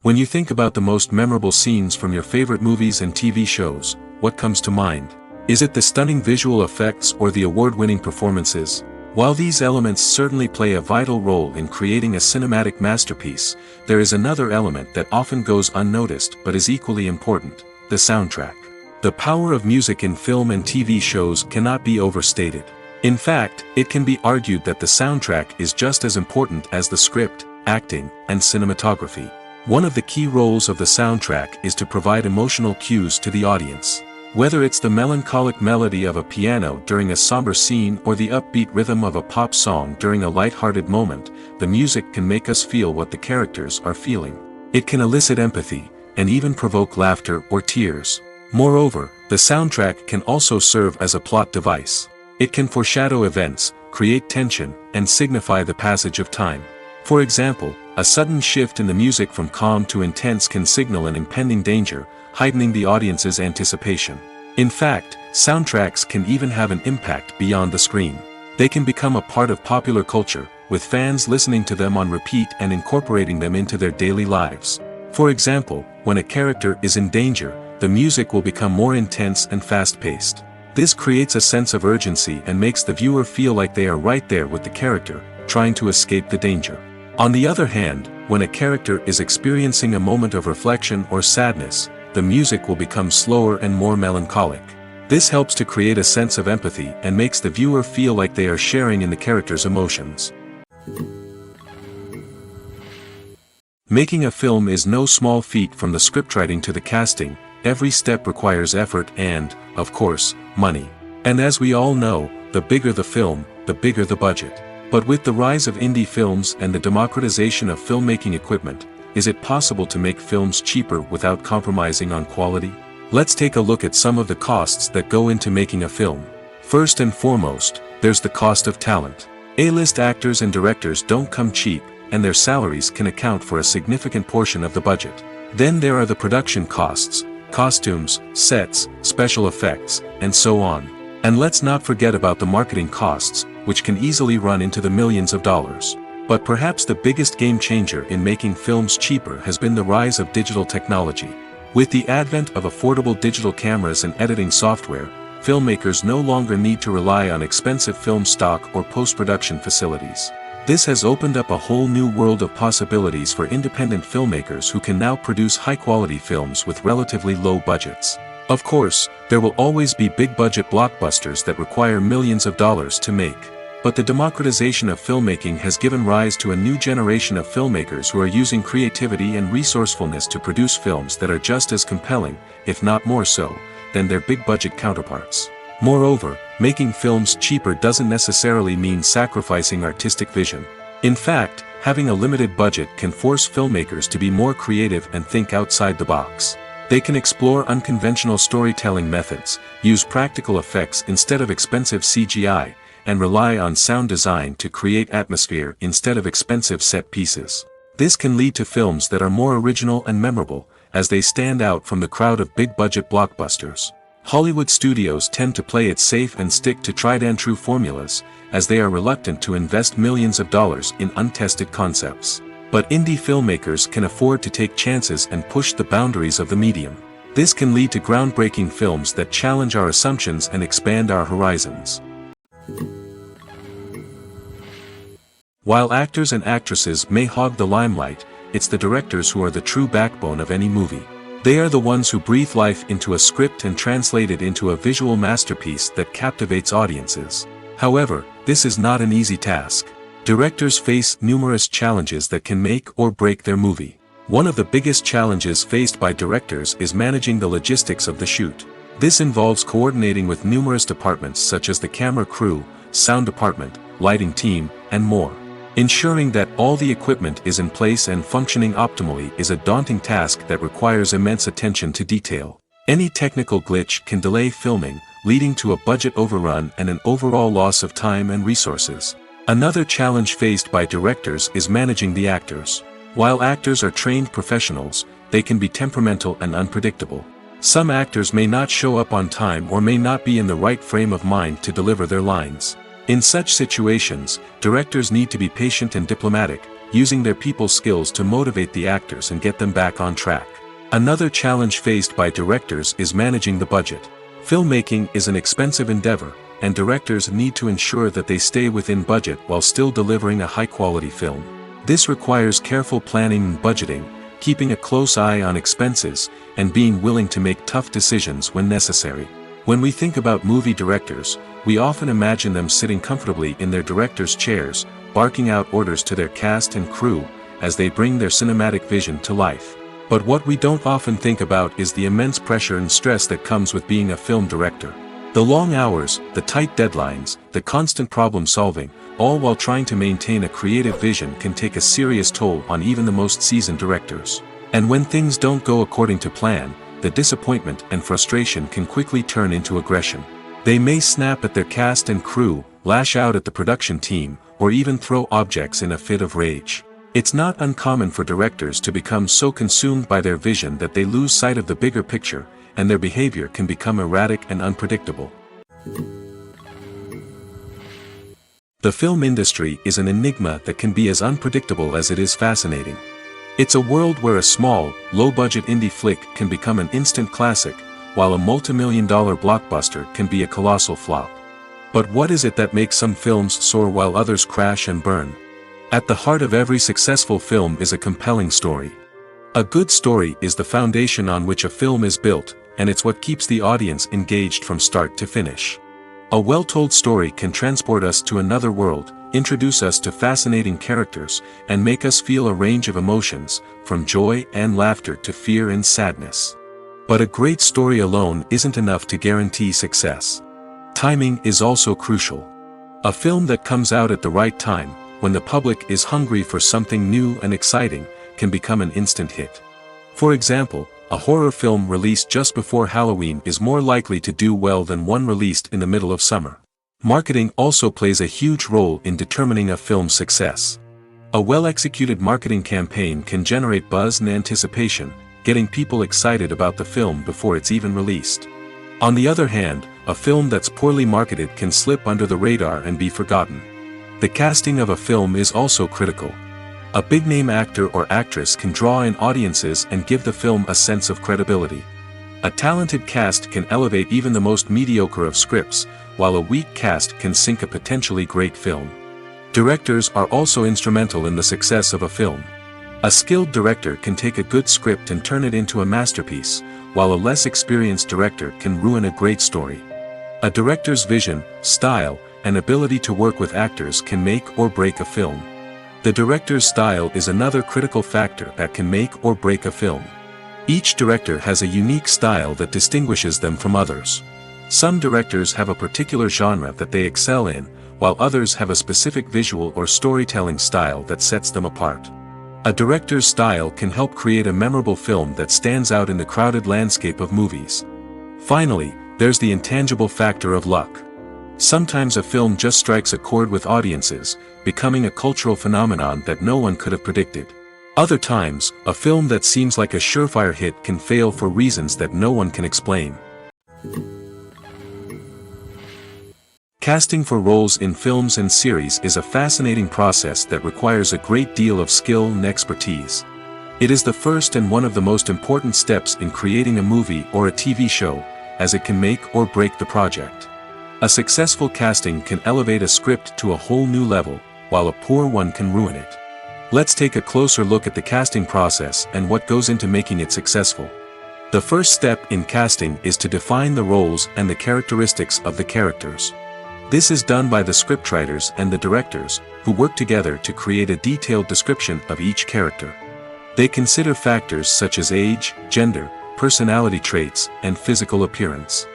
When you think about the most memorable scenes from your favorite movies and TV shows, what comes to mind? Is it the stunning visual effects or the award-winning performances? While these elements certainly play a vital role in creating a cinematic masterpiece, there is another element that often goes unnoticed but is equally important: the soundtrack. The power of music in film and TV shows cannot be overstated. In fact, it can be argued that the soundtrack is just as important as the script, acting, and cinematography. One of the key roles of the soundtrack is to provide emotional cues to the audience. Whether it's the melancholic melody of a piano during a somber scene or the upbeat rhythm of a pop song during a light-hearted moment, the music can make us feel what the characters are feeling. It can elicit empathy, and even provoke laughter or tears. Moreover, the soundtrack can also serve as a plot device. It can foreshadow events, create tension, and signify the passage of time. For example, a sudden shift in the music from calm to intense can signal an impending danger, heightening the audience's anticipation. In fact, soundtracks can even have an impact beyond the screen. They can become a part of popular culture, with fans listening to them on repeat and incorporating them into their daily lives. For example, when a character is in danger, the music will become more intense and fast-paced. This creates a sense of urgency and makes the viewer feel like they are right there with the character, trying to escape the danger. On the other hand, when a character is experiencing a moment of reflection or sadness, the music will become slower and more melancholic. This helps to create a sense of empathy and makes the viewer feel like they are sharing in the character's emotions. Making a film is no small feat. From the scriptwriting to the casting, every step requires effort and, of course, money. And as we all know, the bigger the film, the bigger the budget. But with the rise of indie films and the democratization of filmmaking equipment, is it possible to make films cheaper without compromising on quality? Let's take a look at some of the costs that go into making a film. First and foremost, there's the cost of talent. A-list actors and directors don't come cheap, and their salaries can account for a significant portion of the budget. Then there are the production costs, costumes, sets, special effects, and so on. And let's not forget about the marketing costs, which can easily run into the millions of dollars. But perhaps the biggest game changer in making films cheaper has been the rise of digital technology. With the advent of affordable digital cameras and editing software, filmmakers no longer need to rely on expensive film stock or post-production facilities. This has opened up a whole new world of possibilities for independent filmmakers who can now produce high-quality films with relatively low budgets. Of course, there will always be big-budget blockbusters that require millions of dollars to make. But the democratization of filmmaking has given rise to a new generation of filmmakers who are using creativity and resourcefulness to produce films that are just as compelling, if not more so, than their big-budget counterparts. Moreover, making films cheaper doesn't necessarily mean sacrificing artistic vision. In fact, having a limited budget can force filmmakers to be more creative and think outside the box. They can explore unconventional storytelling methods, use practical effects instead of expensive CGI, and rely on sound design to create atmosphere instead of expensive set pieces. This can lead to films that are more original and memorable, as they stand out from the crowd of big-budget blockbusters. Hollywood studios tend to play it safe and stick to tried-and-true formulas, as they are reluctant to invest millions of dollars in untested concepts. But indie filmmakers can afford to take chances and push the boundaries of the medium. This can lead to groundbreaking films that challenge our assumptions and expand our horizons. While actors and actresses may hog the limelight, it's the directors who are the true backbone of any movie. They are the ones who breathe life into a script and translate it into a visual masterpiece that captivates audiences. However, this is not an easy task. Directors face numerous challenges that can make or break their movie. One of the biggest challenges faced by directors is managing the logistics of the shoot. This involves coordinating with numerous departments such as the camera crew, sound department, lighting team, and more. Ensuring that all the equipment is in place and functioning optimally is a daunting task that requires immense attention to detail. Any technical glitch can delay filming, leading to a budget overrun and an overall loss of time and resources. Another challenge faced by directors is managing the actors. While actors are trained professionals, they can be temperamental and unpredictable. Some actors may not show up on time or may not be in the right frame of mind to deliver their lines. In such situations, directors need to be patient and diplomatic, using their people skills to motivate the actors and get them back on track. Another challenge faced by directors is managing the budget. Filmmaking is an expensive endeavor, and directors need to ensure that they stay within budget while still delivering a high-quality film. This requires careful planning and budgeting, keeping a close eye on expenses, and being willing to make tough decisions when necessary. When we think about movie directors, we often imagine them sitting comfortably in their director's chairs, barking out orders to their cast and crew, as they bring their cinematic vision to life. But what we don't often think about is the immense pressure and stress that comes with being a film director. The long hours, the tight deadlines, the constant problem solving, all while trying to maintain a creative vision can take a serious toll on even the most seasoned directors. And when things don't go according to plan, the disappointment and frustration can quickly turn into aggression. They may snap at their cast and crew, lash out at the production team, or even throw objects in a fit of rage. It's not uncommon for directors to become so consumed by their vision that they lose sight of the bigger picture, and their behavior can become erratic and unpredictable. The film industry is an enigma that can be as unpredictable as it is fascinating. It's a world where a small, low-budget indie flick can become an instant classic, while a multi-million-dollar blockbuster can be a colossal flop. But what is it that makes some films soar while others crash and burn? At the heart of every successful film is a compelling story. A good story is the foundation on which a film is built, and it's what keeps the audience engaged from start to finish. A well-told story can transport us to another world, introduce us to fascinating characters, and make us feel a range of emotions, from joy and laughter to fear and sadness. But a great story alone isn't enough to guarantee success. Timing is also crucial. A film that comes out at the right time, when the public is hungry for something new and exciting, can become an instant hit. For example, a horror film released just before Halloween is more likely to do well than one released in the middle of summer. Marketing also plays a huge role in determining a film's success. A well-executed marketing campaign can generate buzz and anticipation, getting people excited about the film before it's even released. On the other hand, a film that's poorly marketed can slip under the radar and be forgotten. The casting of a film is also critical. A big-name actor or actress can draw in audiences and give the film a sense of credibility. A talented cast can elevate even the most mediocre of scripts, while a weak cast can sink a potentially great film. Directors are also instrumental in the success of a film. A skilled director can take a good script and turn it into a masterpiece, while a less experienced director can ruin a great story. A director's vision, style, and ability to work with actors can make or break a film. The director's style is another critical factor that can make or break a film. Each director has a unique style that distinguishes them from others. Some directors have a particular genre that they excel in, while others have a specific visual or storytelling style that sets them apart. A director's style can help create a memorable film that stands out in the crowded landscape of movies. Finally, there's the intangible factor of luck. Sometimes a film just strikes a chord with audiences, becoming a cultural phenomenon that no one could have predicted. Other times, a film that seems like a surefire hit can fail for reasons that no one can explain. Casting for roles in films and series is a fascinating process that requires a great deal of skill and expertise. It is the first and one of the most important steps in creating a movie or a TV show, as it can make or break the project. A successful casting can elevate a script to a whole new level, while a poor one can ruin it. Let's take a closer look at the casting process and what goes into making it successful. The first step in casting is to define the roles and the characteristics of the characters. This is done by the scriptwriters and the directors, who work together to create a detailed description of each character. They consider factors such as age, gender, personality traits, and physical appearance.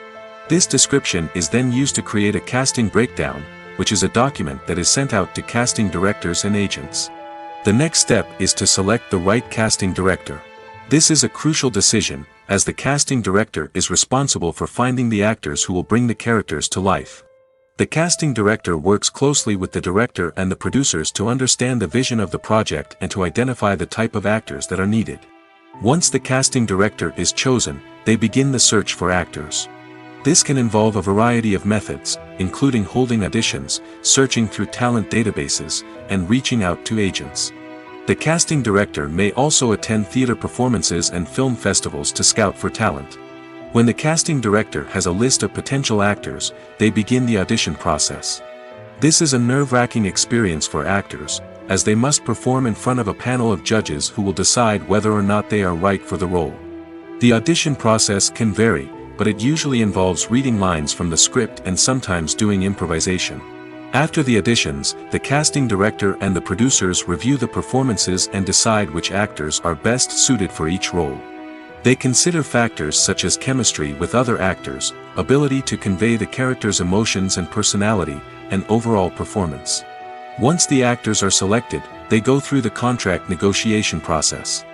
This description is then used to create a casting breakdown, which is a document that is sent out to casting directors and agents. The next step is to select the right casting director. This is a crucial decision, as the casting director is responsible for finding the actors who will bring the characters to life. The casting director works closely with the director and the producers to understand the vision of the project and to identify the type of actors that are needed. Once the casting director is chosen, they begin the search for actors. This can involve a variety of methods, including holding auditions, searching through talent databases, and reaching out to agents. The casting director may also attend theater performances and film festivals to scout for talent. When the casting director has a list of potential actors, they begin the audition process. This is a nerve-wracking experience for actors, as they must perform in front of a panel of judges who will decide whether or not they are right for the role. The audition process can vary, but it usually involves reading lines from the script and sometimes doing improvisation. After the auditions, the casting director and the producers review the performances and decide which actors are best suited for each role. They consider factors such as chemistry with other actors, ability to convey the character's emotions and personality, and overall performance. Once the actors are selected, they go through the contract negotiation process.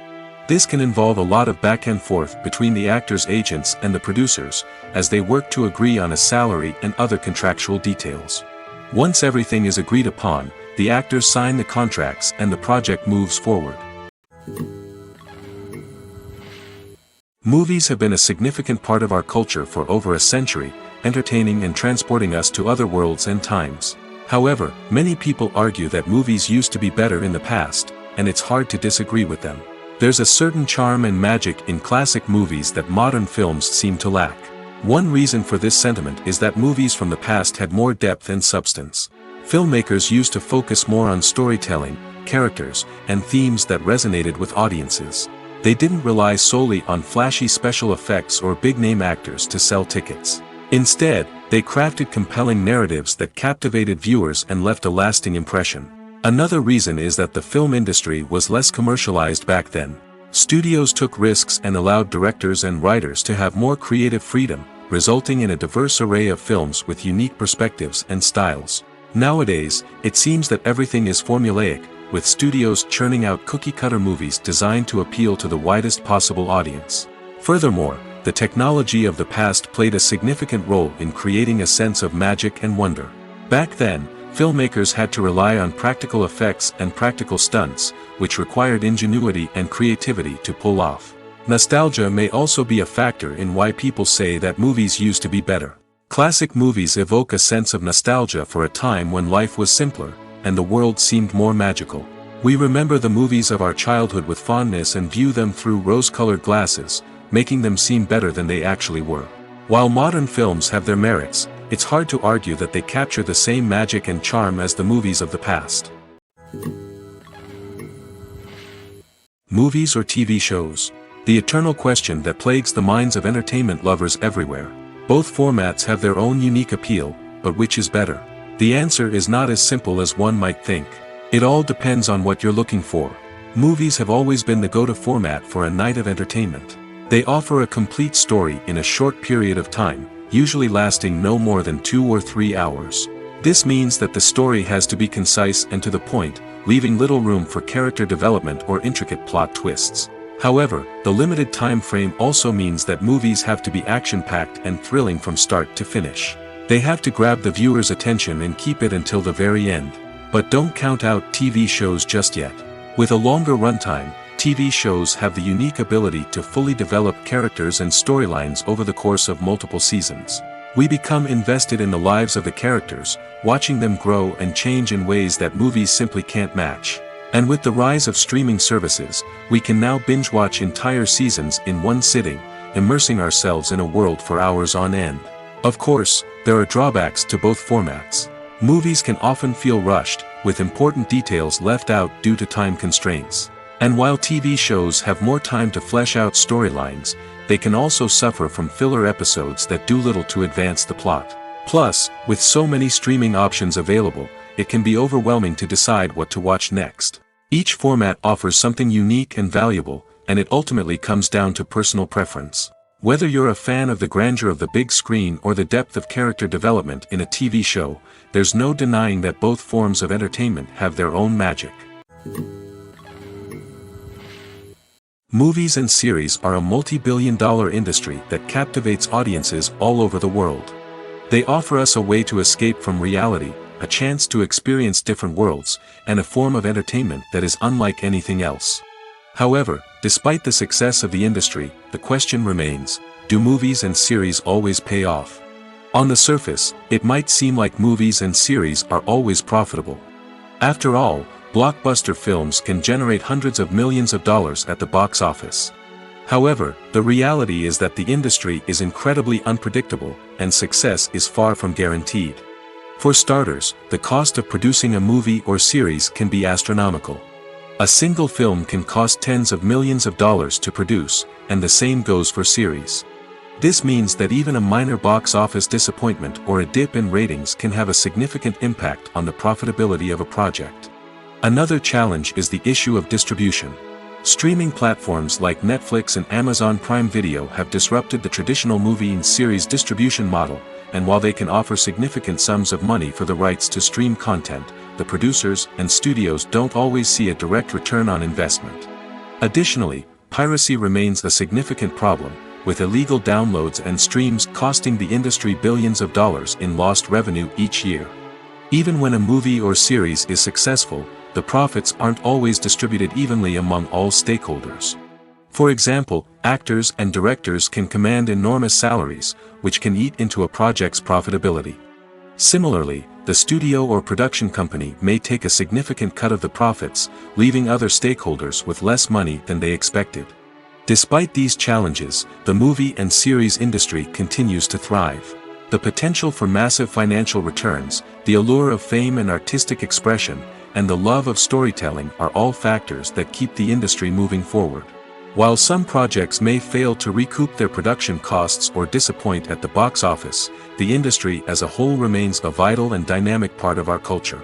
This can involve a lot of back and forth between the actors' agents and the producers, as they work to agree on a salary and other contractual details. Once everything is agreed upon, the actors sign the contracts and the project moves forward. Movies have been a significant part of our culture for over a century, entertaining and transporting us to other worlds and times. However, many people argue that movies used to be better in the past, and it's hard to disagree with them. There's a certain charm and magic in classic movies that modern films seem to lack. One reason for this sentiment is that movies from the past had more depth and substance. Filmmakers used to focus more on storytelling, characters, and themes that resonated with audiences. They didn't rely solely on flashy special effects or big-name actors to sell tickets. Instead, they crafted compelling narratives that captivated viewers and left a lasting impression. Another reason is that the film industry was less commercialized back then. Studios took risks and allowed directors and writers to have more creative freedom, resulting in a diverse array of films with unique perspectives and styles. Nowadays, it seems that everything is formulaic, with studios churning out cookie-cutter movies designed to appeal to the widest possible audience. Furthermore, the technology of the past played a significant role in creating a sense of magic and wonder. Back then, filmmakers had to rely on practical effects and practical stunts, which required ingenuity and creativity to pull off. Nostalgia may also be a factor in why people say that movies used to be better. Classic movies evoke a sense of nostalgia for a time when life was simpler, and the world seemed more magical. We remember the movies of our childhood with fondness and view them through rose-colored glasses, making them seem better than they actually were. While modern films have their merits, it's hard to argue that they capture the same magic and charm as the movies of the past. Movies or TV shows? The eternal question that plagues the minds of entertainment lovers everywhere. Both formats have their own unique appeal, but which is better? The answer is not as simple as one might think. It all depends on what you're looking for. Movies have always been the go-to format for a night of entertainment. They offer a complete story in a short period of time, usually lasting no more than 2 or 3 hours. This means that the story has to be concise and to the point, leaving little room for character development or intricate plot twists. However, the limited time frame also means that movies have to be action-packed and thrilling from start to finish. They have to grab the viewer's attention and keep it until the very end. But don't count out TV shows just yet. With a longer runtime, TV shows have the unique ability to fully develop characters and storylines over the course of multiple seasons. We become invested in the lives of the characters, watching them grow and change in ways that movies simply can't match. And with the rise of streaming services, we can now binge-watch entire seasons in one sitting, immersing ourselves in a world for hours on end. Of course, there are drawbacks to both formats. Movies can often feel rushed, with important details left out due to time constraints. And while TV shows have more time to flesh out storylines, they can also suffer from filler episodes that do little to advance the plot. Plus, with so many streaming options available, it can be overwhelming to decide what to watch next. Each format offers something unique and valuable, and it ultimately comes down to personal preference. Whether you're a fan of the grandeur of the big screen or the depth of character development in a TV show, there's no denying that both forms of entertainment have their own magic. Movies and series are a multi-billion-dollar industry that captivates audiences all over the world. They offer us a way to escape from reality, a chance to experience different worlds, and a form of entertainment that is unlike anything else. However, despite the success of the industry, the question remains, do movies and series always pay off? On the surface, it might seem like movies and series are always profitable. After all, blockbuster films can generate hundreds of millions of dollars at the box office. However, the reality is that the industry is incredibly unpredictable, and success is far from guaranteed. For starters, the cost of producing a movie or series can be astronomical. A single film can cost tens of millions of dollars to produce, and the same goes for series. This means that even a minor box office disappointment or a dip in ratings can have a significant impact on the profitability of a project. Another challenge is the issue of distribution. Streaming platforms like Netflix and Amazon Prime Video have disrupted the traditional movie and series distribution model, and while they can offer significant sums of money for the rights to stream content, the producers and studios don't always see a direct return on investment. Additionally, piracy remains a significant problem, with illegal downloads and streams costing the industry billions of dollars in lost revenue each year. Even when a movie or series is successful, the profits aren't always distributed evenly among all stakeholders. For example, actors and directors can command enormous salaries, which can eat into a project's profitability. Similarly, the studio or production company may take a significant cut of the profits, leaving other stakeholders with less money than they expected. Despite these challenges, the movie and series industry continues to thrive. The potential for massive financial returns, the allure of fame and artistic expression, and the love of storytelling are all factors that keep the industry moving forward. While some projects may fail to recoup their production costs or disappoint at the box office, the industry as a whole remains a vital and dynamic part of our culture.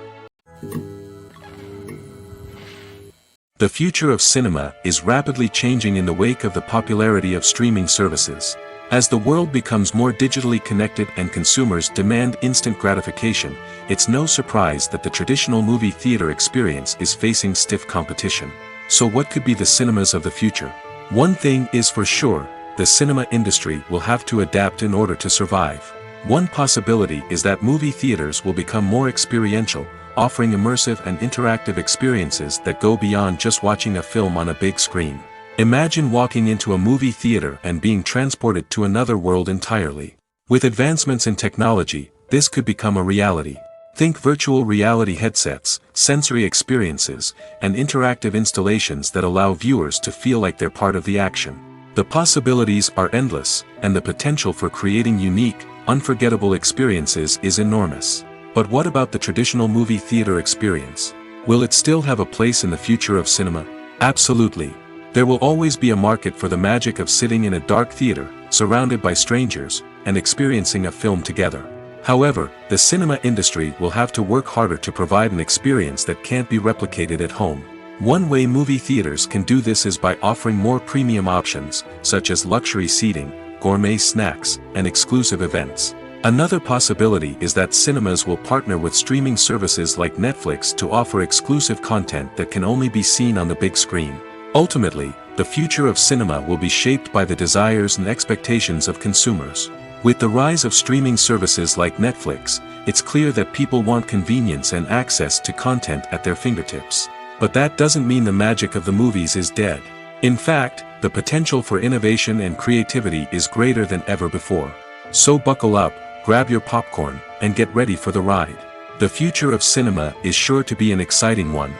The future of cinema is rapidly changing in the wake of the popularity of streaming services. As the world becomes more digitally connected and consumers demand instant gratification, it's no surprise that the traditional movie theater experience is facing stiff competition. So what could be the cinemas of the future? One thing is for sure, the cinema industry will have to adapt in order to survive. One possibility is that movie theaters will become more experiential, offering immersive and interactive experiences that go beyond just watching a film on a big screen. Imagine walking into a movie theater and being transported to another world entirely. With advancements in technology, this could become a reality. Think virtual reality headsets, sensory experiences, and interactive installations that allow viewers to feel like they're part of the action. The possibilities are endless, and the potential for creating unique, unforgettable experiences is enormous. But what about the traditional movie theater experience? Will it still have a place in the future of cinema? Absolutely. There will always be a market for the magic of sitting in a dark theater, surrounded by strangers, and experiencing a film together. However, the cinema industry will have to work harder to provide an experience that can't be replicated at home. One way movie theaters can do this is by offering more premium options, such as luxury seating, gourmet snacks, and exclusive events. Another possibility is that cinemas will partner with streaming services like Netflix to offer exclusive content that can only be seen on the big screen. Ultimately, the future of cinema will be shaped by the desires and expectations of consumers. With the rise of streaming services like Netflix, it's clear that people want convenience and access to content at their fingertips. But that doesn't mean the magic of the movies is dead. In fact, the potential for innovation and creativity is greater than ever before. So buckle up, grab your popcorn, and get ready for the ride. The future of cinema is sure to be an exciting one.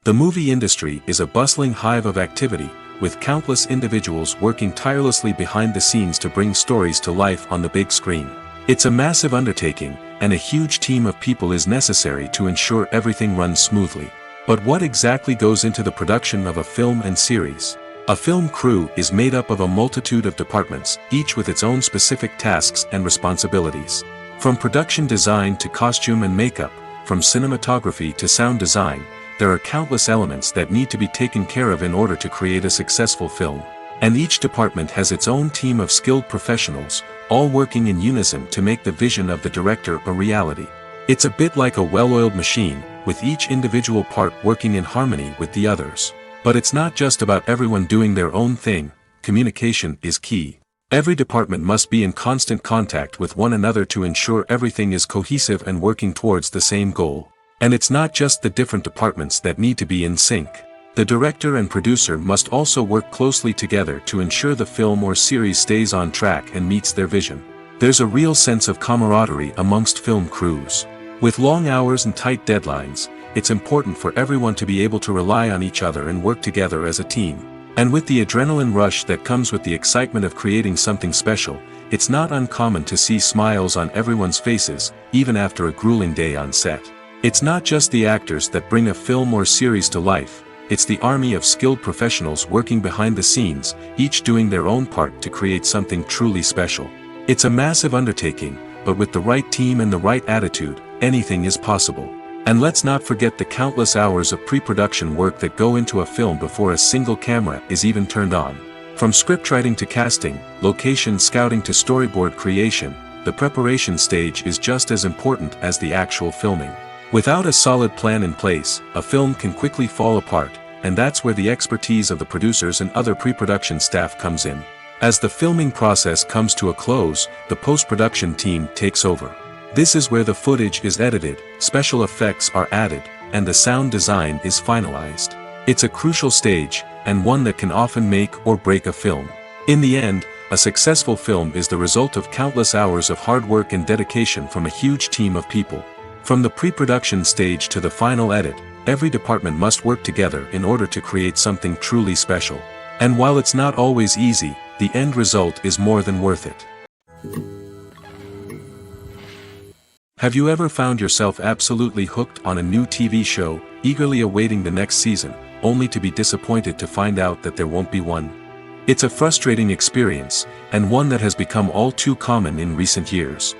The movie industry is a bustling hive of activity, with countless individuals working tirelessly behind the scenes to bring stories to life on the big screen. It's a massive undertaking, and a huge team of people is necessary to ensure everything runs smoothly. But what exactly goes into the production of a film and series? A film crew is made up of a multitude of departments, each with its own specific tasks and responsibilities. From production design to costume and makeup, from cinematography to sound design, there are countless elements that need to be taken care of in order to create a successful film. And each department has its own team of skilled professionals, all working in unison to make the vision of the director a reality. It's a bit like a well-oiled machine, with each individual part working in harmony with the others. But it's not just about everyone doing their own thing, communication is key. Every department must be in constant contact with one another to ensure everything is cohesive and working towards the same goal. And it's not just the different departments that need to be in sync. The director and producer must also work closely together to ensure the film or series stays on track and meets their vision. There's a real sense of camaraderie amongst film crews. With long hours and tight deadlines, it's important for everyone to be able to rely on each other and work together as a team. And with the adrenaline rush that comes with the excitement of creating something special, it's not uncommon to see smiles on everyone's faces, even after a grueling day on set. It's not just the actors that bring a film or series to life, It's the army of skilled professionals working behind the scenes, each doing their own part to create something truly special. It's a massive undertaking, but with the right team and the right attitude, anything is possible. And let's not forget the countless hours of pre-production work that go into a film before a single camera is even turned on. From scriptwriting to casting, location scouting to storyboard creation, the preparation stage is just as important as the actual filming. Without a solid plan in place, a film can quickly fall apart, and that's where the expertise of the producers and other pre-production staff comes in. As the filming process comes to a close, the post-production team takes over. This is where the footage is edited, special effects are added, and the sound design is finalized. It's a crucial stage, and one that can often make or break a film. In the end, a successful film is the result of countless hours of hard work and dedication from a huge team of people. From the pre-production stage to the final edit, every department must work together in order to create something truly special. And while it's not always easy, the end result is more than worth it. Have you ever found yourself absolutely hooked on a new TV show, eagerly awaiting the next season, only to be disappointed to find out that there won't be one? It's a frustrating experience, and one that has become all too common in recent years.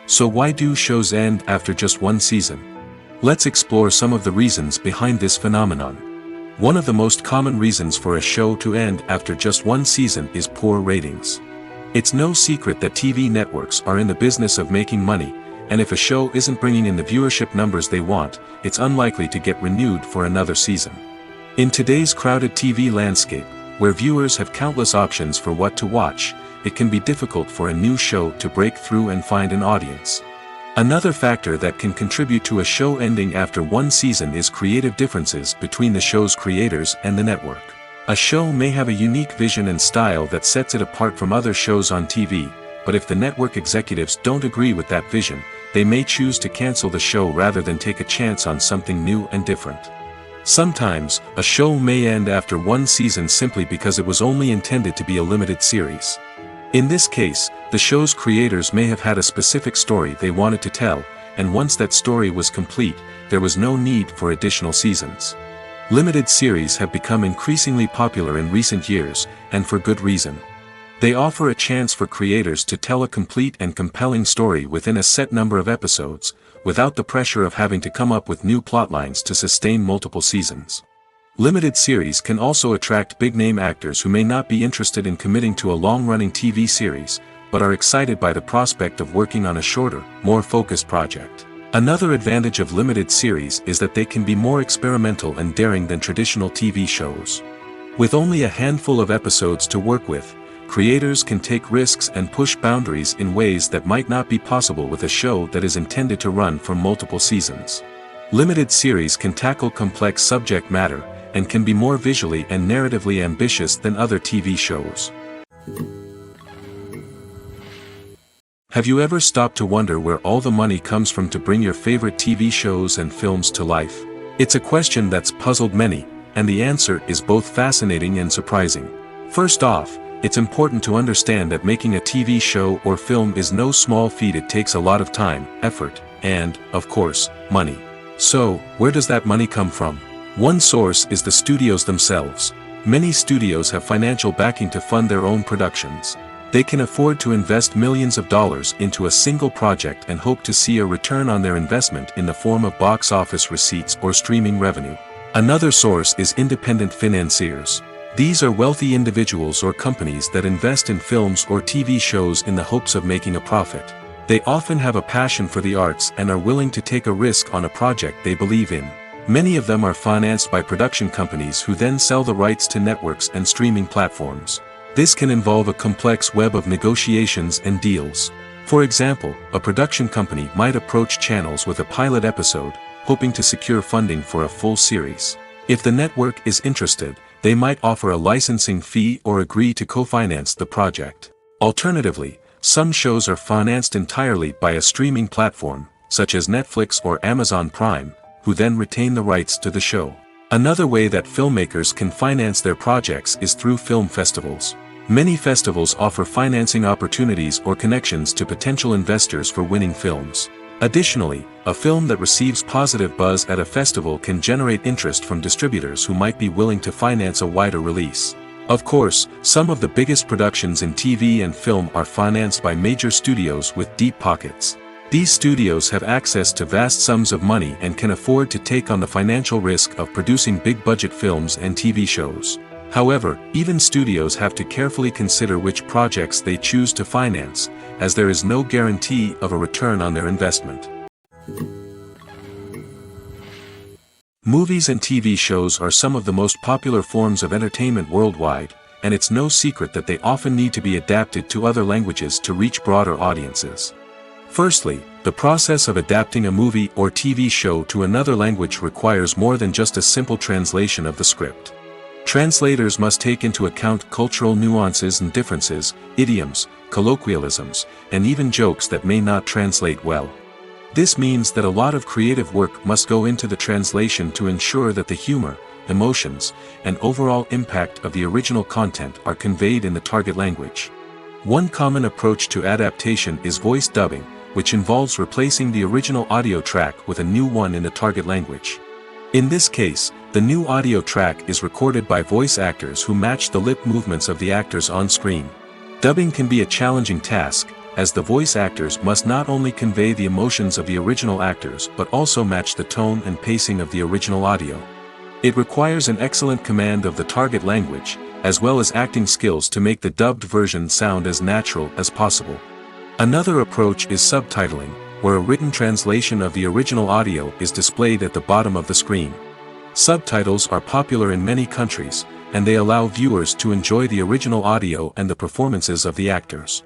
So why do shows end after just one season? Let's explore some of the reasons behind this phenomenon. One of the most common reasons for a show to end after just one season is poor ratings. It's no secret that TV networks are in the business of making money, and if a show isn't bringing in the viewership numbers they want, it's unlikely to get renewed for another season. In today's crowded TV landscape, where viewers have countless options for what to watch, it can be difficult for a new show to break through and find an audience. Another factor that can contribute to a show ending after one season is creative differences between the show's creators and the network. A show may have a unique vision and style that sets it apart from other shows on TV, but if the network executives don't agree with that vision, they may choose to cancel the show rather than take a chance on something new and different. Sometimes, a show may end after one season simply because it was only intended to be a limited series. In this case, the show's creators may have had a specific story they wanted to tell, and once that story was complete, there was no need for additional seasons. Limited series have become increasingly popular in recent years, and for good reason. They offer a chance for creators to tell a complete and compelling story within a set number of episodes, without the pressure of having to come up with new plotlines to sustain multiple seasons. Limited series can also attract big-name actors who may not be interested in committing to a long-running TV series, but are excited by the prospect of working on a shorter, more focused project. Another advantage of limited series is that they can be more experimental and daring than traditional TV shows. With only a handful of episodes to work with, creators can take risks and push boundaries in ways that might not be possible with a show that is intended to run for multiple seasons. Limited series can tackle complex subject matter, and can be more visually and narratively ambitious than other TV shows. Have you ever stopped to wonder where all the money comes from to bring your favorite TV shows and films to life? It's a question that's puzzled many, and the answer is both fascinating and surprising. First off, it's important to understand that making a TV show or film is no small feat. It takes a lot of time, effort, and, of course, money. So, where does that money come from? One source is the studios themselves. Many studios have financial backing to fund their own productions. They can afford to invest millions of dollars into a single project and hope to see a return on their investment in the form of box office receipts or streaming revenue. Another source is independent financiers. These are wealthy individuals or companies that invest in films or TV shows in the hopes of making a profit. They often have a passion for the arts and are willing to take a risk on a project they believe in. Many of them are financed by production companies who then sell the rights to networks and streaming platforms. This can involve a complex web of negotiations and deals. For example, a production company might approach channels with a pilot episode, hoping to secure funding for a full series. If the network is interested, they might offer a licensing fee or agree to co-finance the project. Alternatively, some shows are financed entirely by a streaming platform, such as Netflix or Amazon Prime, who then retain the rights to the show. Another way that filmmakers can finance their projects is through film festivals. Many festivals offer financing opportunities or connections to potential investors for winning films. Additionally, a film that receives positive buzz at a festival can generate interest from distributors who might be willing to finance a wider release. Of course, some of the biggest productions in TV and film are financed by major studios with deep pockets. These studios have access to vast sums of money and can afford to take on the financial risk of producing big-budget films and TV shows. However, even studios have to carefully consider which projects they choose to finance, as there is no guarantee of a return on their investment. Movies and TV shows are some of the most popular forms of entertainment worldwide, and it's no secret that they often need to be adapted to other languages to reach broader audiences. Firstly, the process of adapting a movie or TV show to another language requires more than just a simple translation of the script. Translators must take into account cultural nuances and differences, idioms, colloquialisms, and even jokes that may not translate well. This means that a lot of creative work must go into the translation to ensure that the humor, emotions, and overall impact of the original content are conveyed in the target language. One common approach to adaptation is voice dubbing, which involves replacing the original audio track with a new one in the target language. In this case, the new audio track is recorded by voice actors who match the lip movements of the actors on screen. Dubbing can be a challenging task, as the voice actors must not only convey the emotions of the original actors but also match the tone and pacing of the original audio. It requires an excellent command of the target language, as well as acting skills to make the dubbed version sound as natural as possible. Another approach is subtitling, where a written translation of the original audio is displayed at the bottom of the screen. Subtitles are popular in many countries, and they allow viewers to enjoy the original audio and the performances of the actors.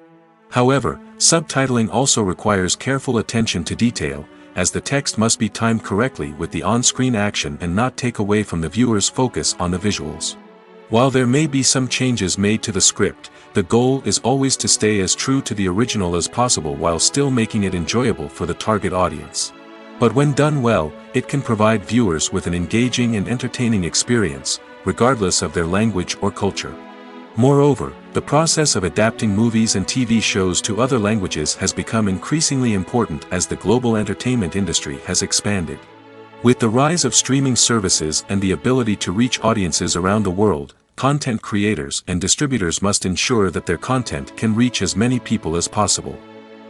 However, subtitling also requires careful attention to detail, as the text must be timed correctly with the on-screen action and not take away from the viewer's focus on the visuals. While there may be some changes made to the script, the goal is always to stay as true to the original as possible while still making it enjoyable for the target audience. But when done well, it can provide viewers with an engaging and entertaining experience, regardless of their language or culture. Moreover, the process of adapting movies and TV shows to other languages has become increasingly important as the global entertainment industry has expanded. With the rise of streaming services and the ability to reach audiences around the world, content creators and distributors must ensure that their content can reach as many people as possible.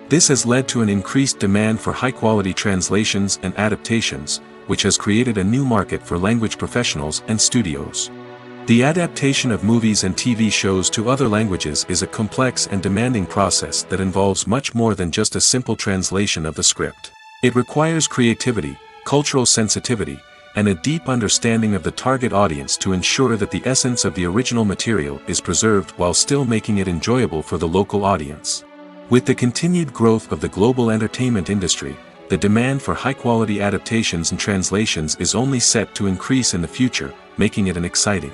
This has led to an increased demand for high-quality translations and adaptations, which has created a new market for language professionals and studios. The adaptation of movies and TV shows to other languages is a complex and demanding process that involves much more than just a simple translation of the script. It requires creativity, cultural sensitivity, and a deep understanding of the target audience to ensure that the essence of the original material is preserved while still making it enjoyable for the local audience. With the continued growth of the global entertainment industry, the demand for high-quality adaptations and translations is only set to increase in the future, making it an exciting.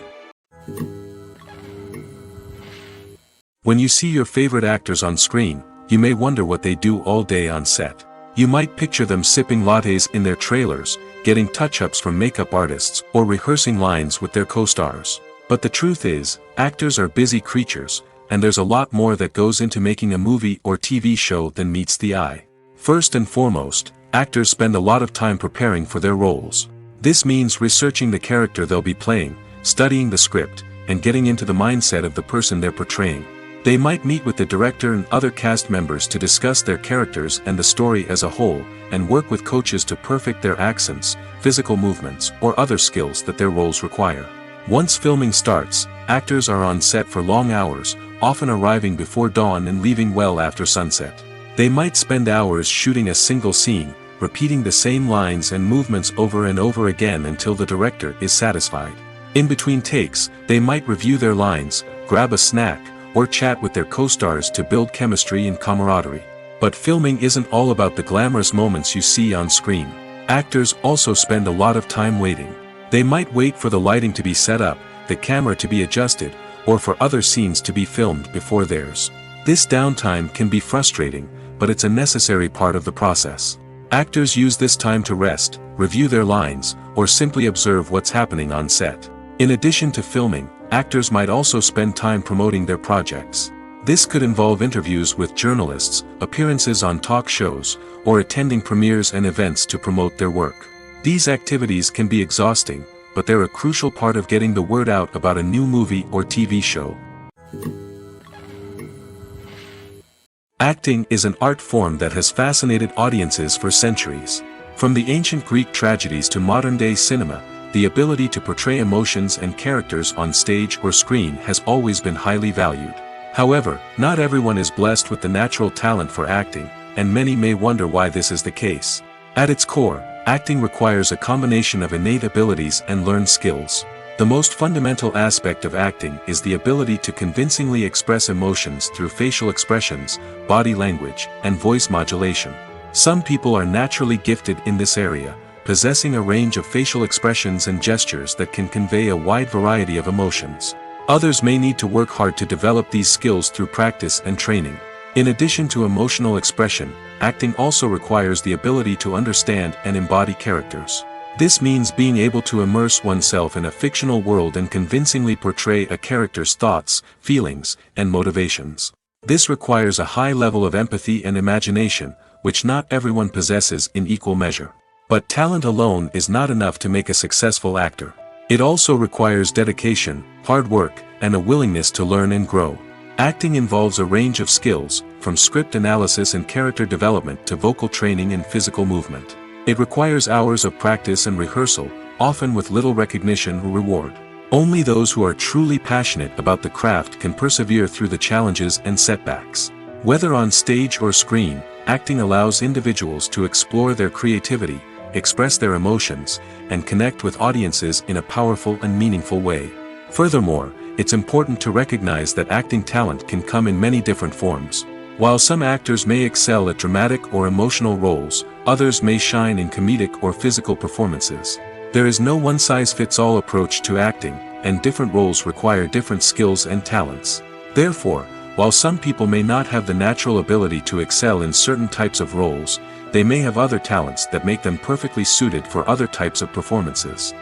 When you see your favorite actors on screen, you may wonder what they do all day on set. You might picture them sipping lattes in their trailers, getting touch-ups from makeup artists, or rehearsing lines with their co-stars. But the truth is, actors are busy creatures, and there's a lot more that goes into making a movie or TV show than meets the eye. First and foremost, actors spend a lot of time preparing for their roles. This means researching the character they'll be playing, studying the script, and getting into the mindset of the person they're portraying. They might meet with the director and other cast members to discuss their characters and the story as a whole, and work with coaches to perfect their accents, physical movements, or other skills that their roles require. Once filming starts, actors are on set for long hours, often arriving before dawn and leaving well after sunset. They might spend hours shooting a single scene, repeating the same lines and movements over and over again until the director is satisfied. In between takes, they might review their lines, grab a snack, or chat with their co-stars to build chemistry and camaraderie. But filming isn't all about the glamorous moments you see on screen. Actors also spend a lot of time waiting. They might wait for the lighting to be set up, the camera to be adjusted, or for other scenes to be filmed before theirs. This downtime can be frustrating, but it's a necessary part of the process. Actors use this time to rest, review their lines, or simply observe what's happening on set. In addition to filming, actors might also spend time promoting their projects. This could involve interviews with journalists, appearances on talk shows, or attending premieres and events to promote their work. These activities can be exhausting, but they're a crucial part of getting the word out about a new movie or TV show. Acting is an art form that has fascinated audiences for centuries. From the ancient Greek tragedies to modern-day cinema, the ability to portray emotions and characters on stage or screen has always been highly valued. However, not everyone is blessed with the natural talent for acting, and many may wonder why this is the case. At its core, acting requires a combination of innate abilities and learned skills. The most fundamental aspect of acting is the ability to convincingly express emotions through facial expressions, body language, and voice modulation. Some people are naturally gifted in this area, possessing a range of facial expressions and gestures that can convey a wide variety of emotions. Others may need to work hard to develop these skills through practice and training. In addition to emotional expression, acting also requires the ability to understand and embody characters. This means being able to immerse oneself in a fictional world and convincingly portray a character's thoughts, feelings, and motivations. This requires a high level of empathy and imagination, which not everyone possesses in equal measure. But talent alone is not enough to make a successful actor. It also requires dedication, hard work, and a willingness to learn and grow. Acting involves a range of skills, from script analysis and character development to vocal training and physical movement. It requires hours of practice and rehearsal, often with little recognition or reward. Only those who are truly passionate about the craft can persevere through the challenges and setbacks. Whether on stage or screen, acting allows individuals to explore their creativity, express their emotions, and connect with audiences in a powerful and meaningful way. Furthermore, it's important to recognize that acting talent can come in many different forms. While some actors may excel at dramatic or emotional roles, others may shine in comedic or physical performances. There is no one-size-fits-all approach to acting, and different roles require different skills and talents. Therefore, while some people may not have the natural ability to excel in certain types of roles, they may have other talents that make them perfectly suited for other types of performances.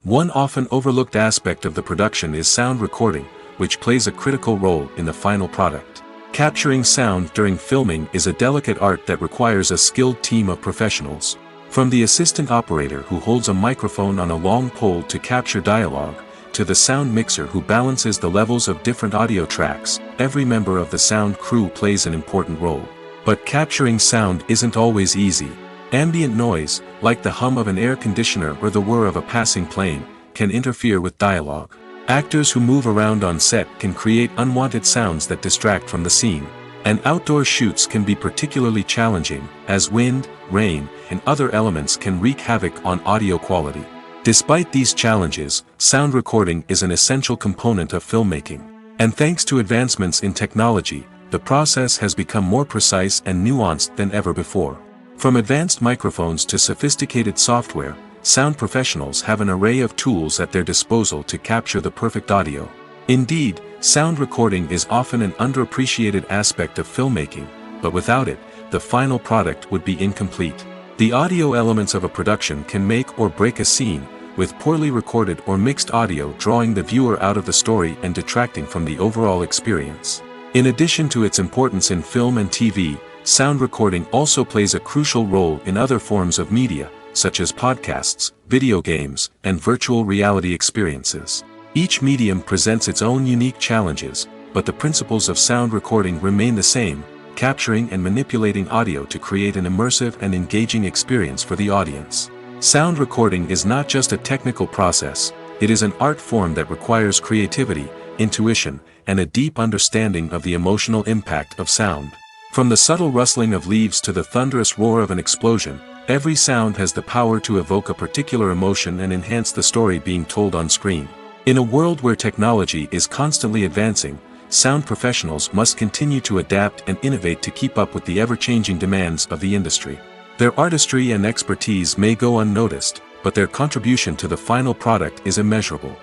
One often overlooked aspect of the production is sound recording, which plays a critical role in the final product. Capturing sound during filming is a delicate art that requires a skilled team of professionals. From the assistant operator who holds a microphone on a long pole to capture dialogue, to the sound mixer who balances the levels of different audio tracks, every member of the sound crew plays an important role. But capturing sound isn't always easy. Ambient noise, like the hum of an air conditioner or the whir of a passing plane, can interfere with dialogue. Actors who move around on set can create unwanted sounds that distract from the scene. And outdoor shoots can be particularly challenging, as wind, rain, and other elements can wreak havoc on audio quality. Despite these challenges, sound recording is an essential component of filmmaking. And thanks to advancements in technology, the process has become more precise and nuanced than ever before. From advanced microphones to sophisticated software, sound professionals have an array of tools at their disposal to capture the perfect audio. Indeed, sound recording is often an underappreciated aspect of filmmaking, but without it, the final product would be incomplete. The audio elements of a production can make or break a scene, with poorly recorded or mixed audio drawing the viewer out of the story and detracting from the overall experience. In addition to its importance in film and TV, sound recording also plays a crucial role in other forms of media, such as podcasts, video games, and virtual reality experiences. Each medium presents its own unique challenges, but the principles of sound recording remain the same, capturing and manipulating audio to create an immersive and engaging experience for the audience. Sound recording is not just a technical process, it is an art form that requires creativity, intuition, and a deep understanding of the emotional impact of sound. From the subtle rustling of leaves to the thunderous roar of an explosion, every sound has the power to evoke a particular emotion and enhance the story being told on screen. In a world where technology is constantly advancing, sound professionals must continue to adapt and innovate to keep up with the ever-changing demands of the industry. Their artistry and expertise may go unnoticed, but their contribution to the final product is immeasurable.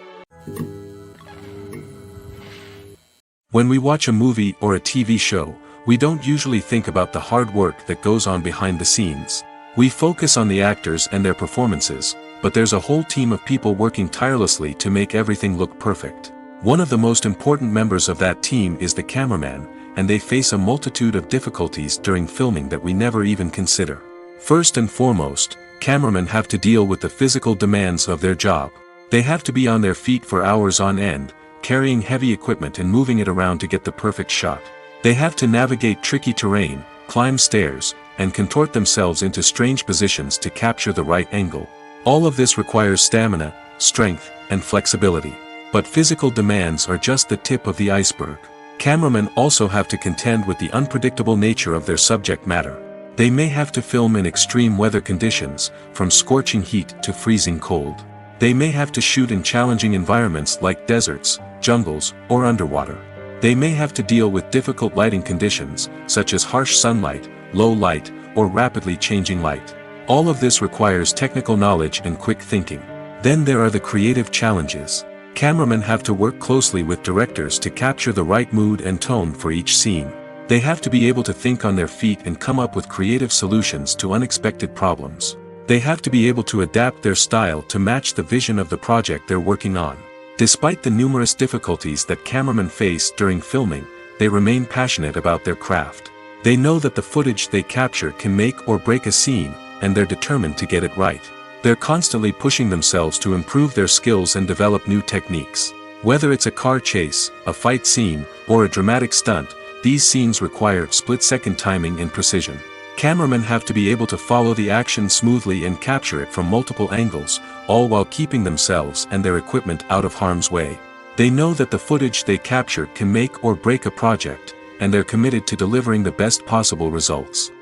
When we watch a movie or a TV show, we don't usually think about the hard work that goes on behind the scenes. We focus on the actors and their performances, but there's a whole team of people working tirelessly to make everything look perfect. One of the most important members of that team is the cameraman, and they face a multitude of difficulties during filming that we never even consider. First and foremost, cameramen have to deal with the physical demands of their job. They have to be on their feet for hours on end, carrying heavy equipment and moving it around to get the perfect shot. They have to navigate tricky terrain, climb stairs, and contort themselves into strange positions to capture the right angle. All of this requires stamina, strength, and flexibility. But physical demands are just the tip of the iceberg. Cameramen also have to contend with the unpredictable nature of their subject matter. They may have to film in extreme weather conditions, from scorching heat to freezing cold. They may have to shoot in challenging environments like deserts, jungles, or underwater. They may have to deal with difficult lighting conditions, such as harsh sunlight, low light, or rapidly changing light. All of this requires technical knowledge and quick thinking. Then there are the creative challenges. Cameramen have to work closely with directors to capture the right mood and tone for each scene. They have to be able to think on their feet and come up with creative solutions to unexpected problems. They have to be able to adapt their style to match the vision of the project they're working on. Despite the numerous difficulties that cameramen face during filming, they remain passionate about their craft. They know that the footage they capture can make or break a scene, and they're determined to get it right. They're constantly pushing themselves to improve their skills and develop new techniques. Whether it's a car chase, a fight scene, or a dramatic stunt, these scenes require split-second timing and precision. Cameramen have to be able to follow the action smoothly and capture it from multiple angles, all while keeping themselves and their equipment out of harm's way. They know that the footage they capture can make or break a project, and they're committed to delivering the best possible results.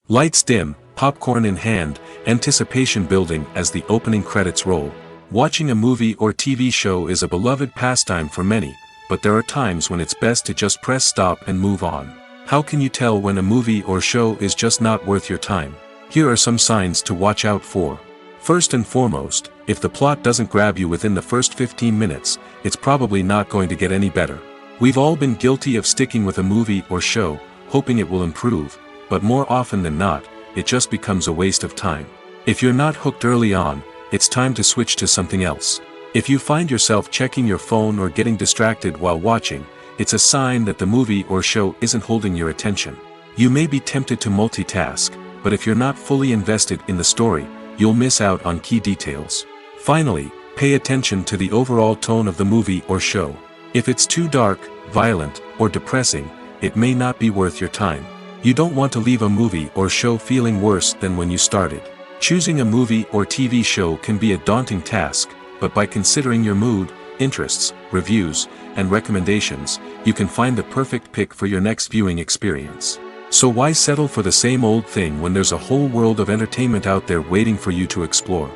Lights dim, popcorn in hand, anticipation building as the opening credits roll. Watching a movie or TV show is a beloved pastime for many, but there are times when it's best to just press stop and move on. How can you tell when a movie or show is just not worth your time? Here are some signs to watch out for. First and foremost, if the plot doesn't grab you within the first 15 minutes, it's probably not going to get any better. We've all been guilty of sticking with a movie or show, hoping it will improve, but more often than not, it just becomes a waste of time. If you're not hooked early on, it's time to switch to something else. If you find yourself checking your phone or getting distracted while watching, it's a sign that the movie or show isn't holding your attention. You may be tempted to multitask, but if you're not fully invested in the story, you'll miss out on key details. Finally, pay attention to the overall tone of the movie or show. If it's too dark, violent, or depressing, it may not be worth your time. You don't want to leave a movie or show feeling worse than when you started. Choosing a movie or TV show can be a daunting task, but by considering your mood, interests, reviews, and recommendations, you can find the perfect pick for your next viewing experience. So why settle for the same old thing when there's a whole world of entertainment out there waiting for you to explore?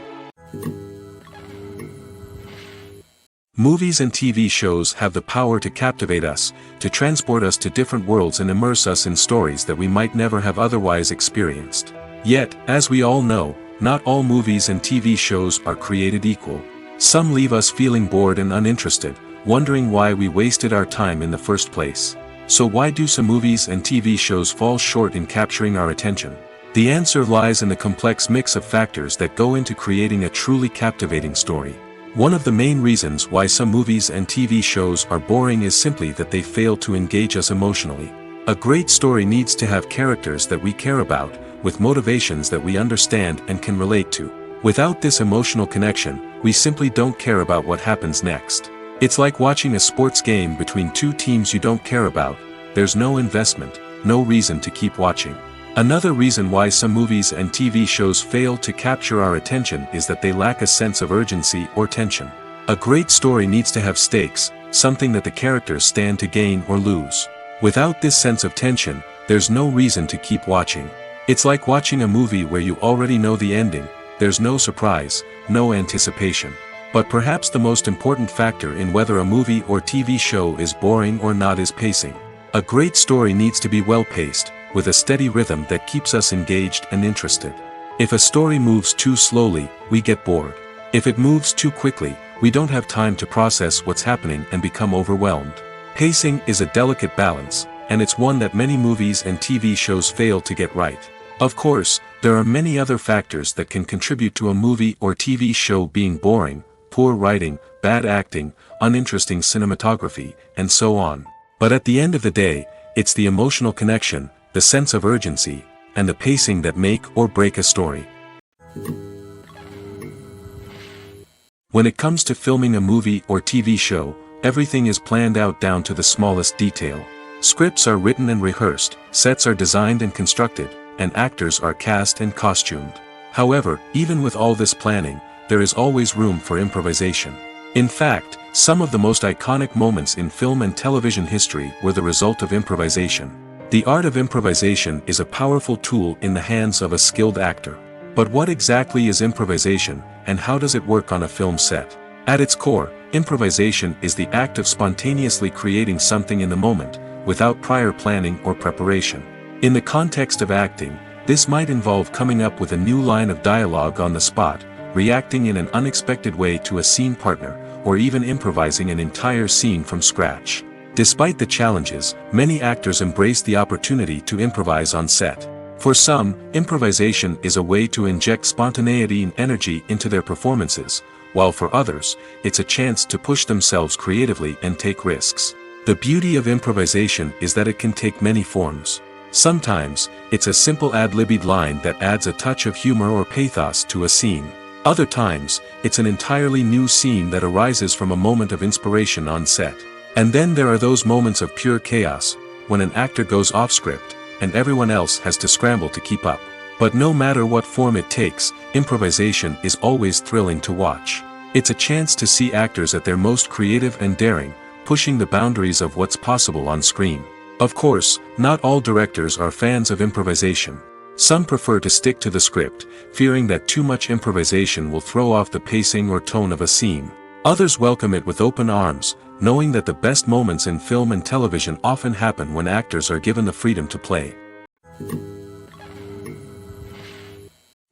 Movies and TV shows have the power to captivate us, to transport us to different worlds and immerse us in stories that we might never have otherwise experienced. Yet, as we all know, not all movies and TV shows are created equal. Some leave us feeling bored and uninterested, wondering why we wasted our time in the first place. So why do some movies and TV shows fall short in capturing our attention? The answer lies in the complex mix of factors that go into creating a truly captivating story. One of the main reasons why some movies and TV shows are boring is simply that they fail to engage us emotionally. A great story needs to have characters that we care about, with motivations that we understand and can relate to. Without this emotional connection, we simply don't care about what happens next. It's like watching a sports game between two teams you don't care about. There's no investment, no reason to keep watching. Another reason why some movies and TV shows fail to capture our attention is that they lack a sense of urgency or tension. A great story needs to have stakes, something that the characters stand to gain or lose. Without this sense of tension, there's no reason to keep watching. It's like watching a movie where you already know the ending. There's no surprise, no anticipation. But perhaps the most important factor in whether a movie or TV show is boring or not is pacing. A great story needs to be well-paced, with a steady rhythm that keeps us engaged and interested. If a story moves too slowly, we get bored. If it moves too quickly, we don't have time to process what's happening and become overwhelmed. Pacing is a delicate balance, and it's one that many movies and TV shows fail to get right. Of course, there are many other factors that can contribute to a movie or TV show being boring, poor writing, bad acting, uninteresting cinematography, and so on. But at the end of the day, it's the emotional connection, the sense of urgency, and the pacing that make or break a story. When it comes to filming a movie or TV show, everything is planned out down to the smallest detail. Scripts are written and rehearsed, sets are designed and constructed, and actors are cast and costumed. However, even with all this planning, there is always room for improvisation. In fact, some of the most iconic moments in film and television history were the result of improvisation. The art of improvisation is a powerful tool in the hands of a skilled actor. But what exactly is improvisation, and how does it work on a film set? At its core, improvisation is the act of spontaneously creating something in the moment, without prior planning or preparation. In the context of acting, this might involve coming up with a new line of dialogue on the spot, reacting in an unexpected way to a scene partner, or even improvising an entire scene from scratch. Despite the challenges, many actors embrace the opportunity to improvise on set. For some, improvisation is a way to inject spontaneity and energy into their performances, while for others, it's a chance to push themselves creatively and take risks. The beauty of improvisation is that it can take many forms. Sometimes, it's a simple ad-libbed line that adds a touch of humor or pathos to a scene. Other times, it's an entirely new scene that arises from a moment of inspiration on set. And then there are those moments of pure chaos, when an actor goes off script, and everyone else has to scramble to keep up. But no matter what form it takes, improvisation is always thrilling to watch. It's a chance to see actors at their most creative and daring, pushing the boundaries of what's possible on screen. Of course, not all directors are fans of improvisation. Some prefer to stick to the script, fearing that too much improvisation will throw off the pacing or tone of a scene. Others welcome it with open arms, knowing that the best moments in film and television often happen when actors are given the freedom to play.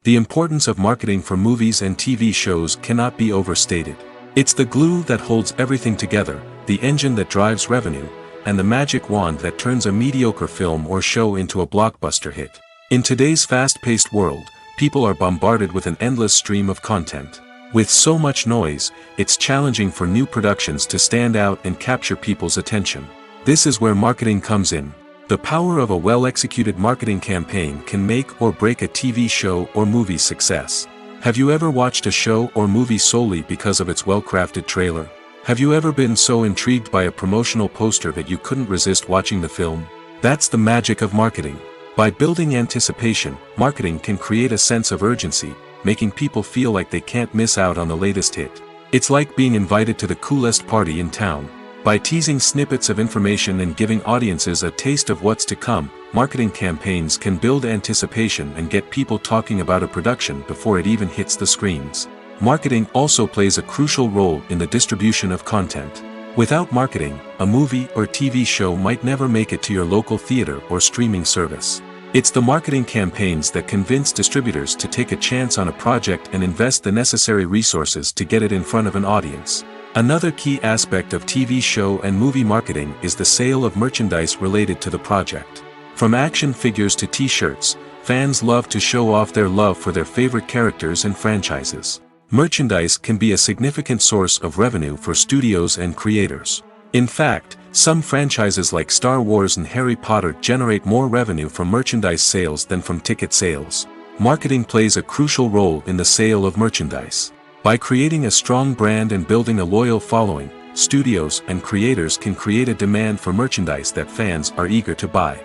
The importance of marketing for movies and TV shows cannot be overstated. It's the glue that holds everything together, the engine that drives revenue, and the magic wand that turns a mediocre film or show into a blockbuster hit. In today's fast-paced world, people are bombarded with an endless stream of content. With so much noise, it's challenging for new productions to stand out and capture people's attention. This is where marketing comes in. The power of a well-executed marketing campaign can make or break a TV show or movie's success. Have you ever watched a show or movie solely because of its well-crafted trailer? Have you ever been so intrigued by a promotional poster that you couldn't resist watching the film? That's the magic of marketing. By building anticipation, marketing can create a sense of urgency, making people feel like they can't miss out on the latest hit. It's like being invited to the coolest party in town. By teasing snippets of information and giving audiences a taste of what's to come, marketing campaigns can build anticipation and get people talking about a production before it even hits the screens. Marketing also plays a crucial role in the distribution of content. Without marketing, a movie or TV show might never make it to your local theater or streaming service. It's the marketing campaigns that convince distributors to take a chance on a project and invest the necessary resources to get it in front of an audience. Another key aspect of TV show and movie marketing is the sale of merchandise related to the project. From action figures to t-shirts, fans love to show off their love for their favorite characters and franchises. Merchandise can be a significant source of revenue for studios and creators. In fact, some franchises like Star Wars and Harry Potter generate more revenue from merchandise sales than from ticket sales. Marketing plays a crucial role in the sale of merchandise. By creating a strong brand and building a loyal following, studios and creators can create a demand for merchandise that fans are eager to buy.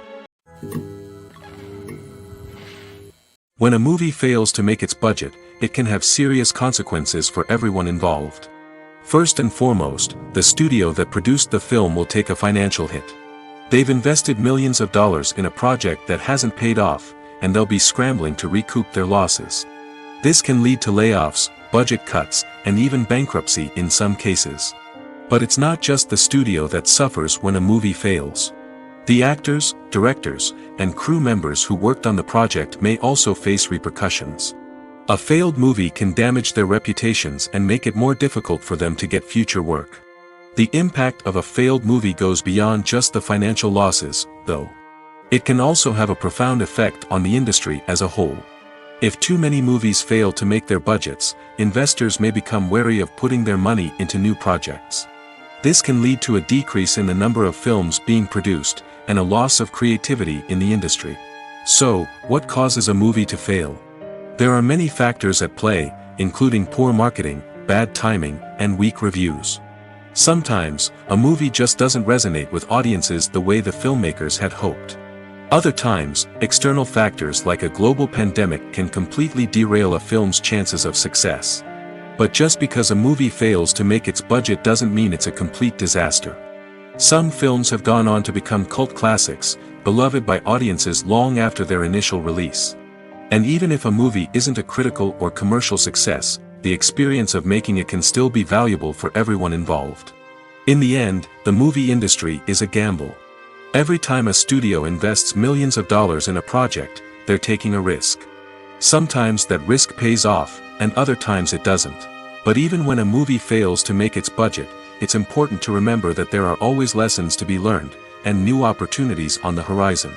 When a movie fails to make its budget, it can have serious consequences for everyone involved. First and foremost, the studio that produced the film will take a financial hit. They've invested millions of dollars in a project that hasn't paid off, and they'll be scrambling to recoup their losses. This can lead to layoffs, budget cuts, and even bankruptcy in some cases. But it's not just the studio that suffers when a movie fails. The actors, directors, and crew members who worked on the project may also face repercussions. A failed movie can damage their reputations and make it more difficult for them to get future work. The impact of a failed movie goes beyond just the financial losses, though. It can also have a profound effect on the industry as a whole. If too many movies fail to make their budgets, investors may become wary of putting their money into new projects. This can lead to a decrease in the number of films being produced, and a loss of creativity in the industry. So, what causes a movie to fail? There are many factors at play, including poor marketing, bad timing, and weak reviews. Sometimes, a movie just doesn't resonate with audiences the way the filmmakers had hoped. Other times, external factors like a global pandemic can completely derail a film's chances of success. But just because a movie fails to make its budget doesn't mean it's a complete disaster. Some films have gone on to become cult classics, beloved by audiences long after their initial release. And even if a movie isn't a critical or commercial success, the experience of making it can still be valuable for everyone involved. In the end, the movie industry is a gamble. Every time a studio invests millions of dollars in a project, they're taking a risk. Sometimes that risk pays off, and other times it doesn't. But even when a movie fails to make its budget, it's important to remember that there are always lessons to be learned, and new opportunities on the horizon.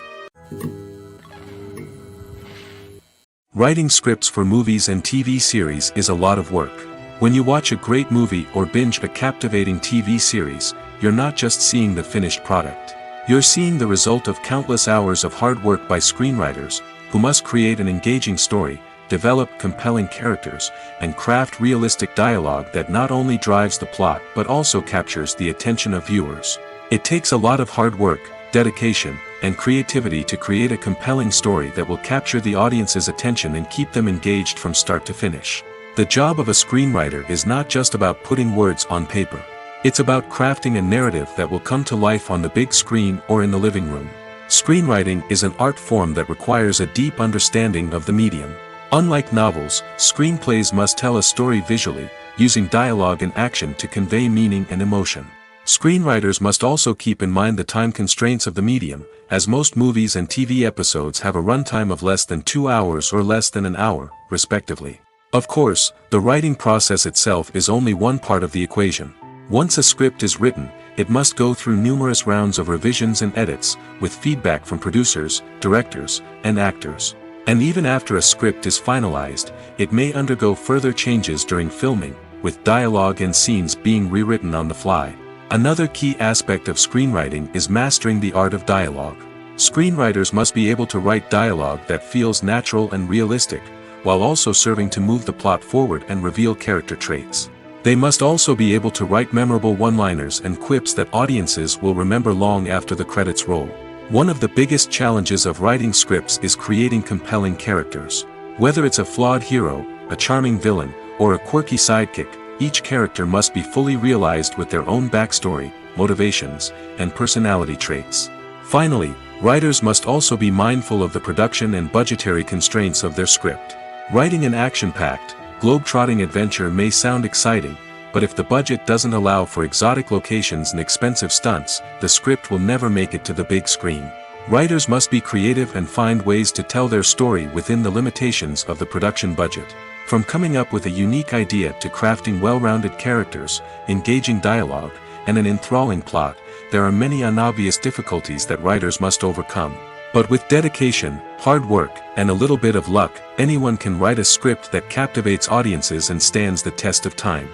Writing scripts for movies and TV series is a lot of work. When you watch a great movie or binge a captivating TV series, you're not just seeing the finished product. You're seeing the result of countless hours of hard work by screenwriters, who must create an engaging story, develop compelling characters, and craft realistic dialogue that not only drives the plot but also captures the attention of viewers. It takes a lot of hard work, dedication, and creativity to create a compelling story that will capture the audience's attention and keep them engaged from start to finish. The job of a screenwriter is not just about putting words on paper. It's about crafting a narrative that will come to life on the big screen or in the living room. Screenwriting is an art form that requires a deep understanding of the medium. Unlike novels, screenplays must tell a story visually, using dialogue and action to convey meaning and emotion. Screenwriters must also keep in mind the time constraints of the medium, as most movies and TV episodes have a runtime of less than 2 hours or less than an hour, respectively. Of course, the writing process itself is only one part of the equation. Once a script is written, it must go through numerous rounds of revisions and edits, with feedback from producers, directors, and actors. And even after a script is finalized, it may undergo further changes during filming, with dialogue and scenes being rewritten on the fly. Another key aspect of screenwriting is mastering the art of dialogue. Screenwriters must be able to write dialogue that feels natural and realistic, while also serving to move the plot forward and reveal character traits. They must also be able to write memorable one-liners and quips that audiences will remember long after the credits roll. One of the biggest challenges of writing scripts is creating compelling characters. Whether it's a flawed hero, a charming villain, or a quirky sidekick, each character must be fully realized with their own backstory, motivations, and personality traits. Finally, writers must also be mindful of the production and budgetary constraints of their script. Writing an action-packed, globe-trotting adventure may sound exciting, but if the budget doesn't allow for exotic locations and expensive stunts, the script will never make it to the big screen. Writers must be creative and find ways to tell their story within the limitations of the production budget. From coming up with a unique idea to crafting well-rounded characters, engaging dialogue, and an enthralling plot, there are many unobvious difficulties that writers must overcome. But with dedication, hard work, and a little bit of luck, anyone can write a script that captivates audiences and stands the test of time.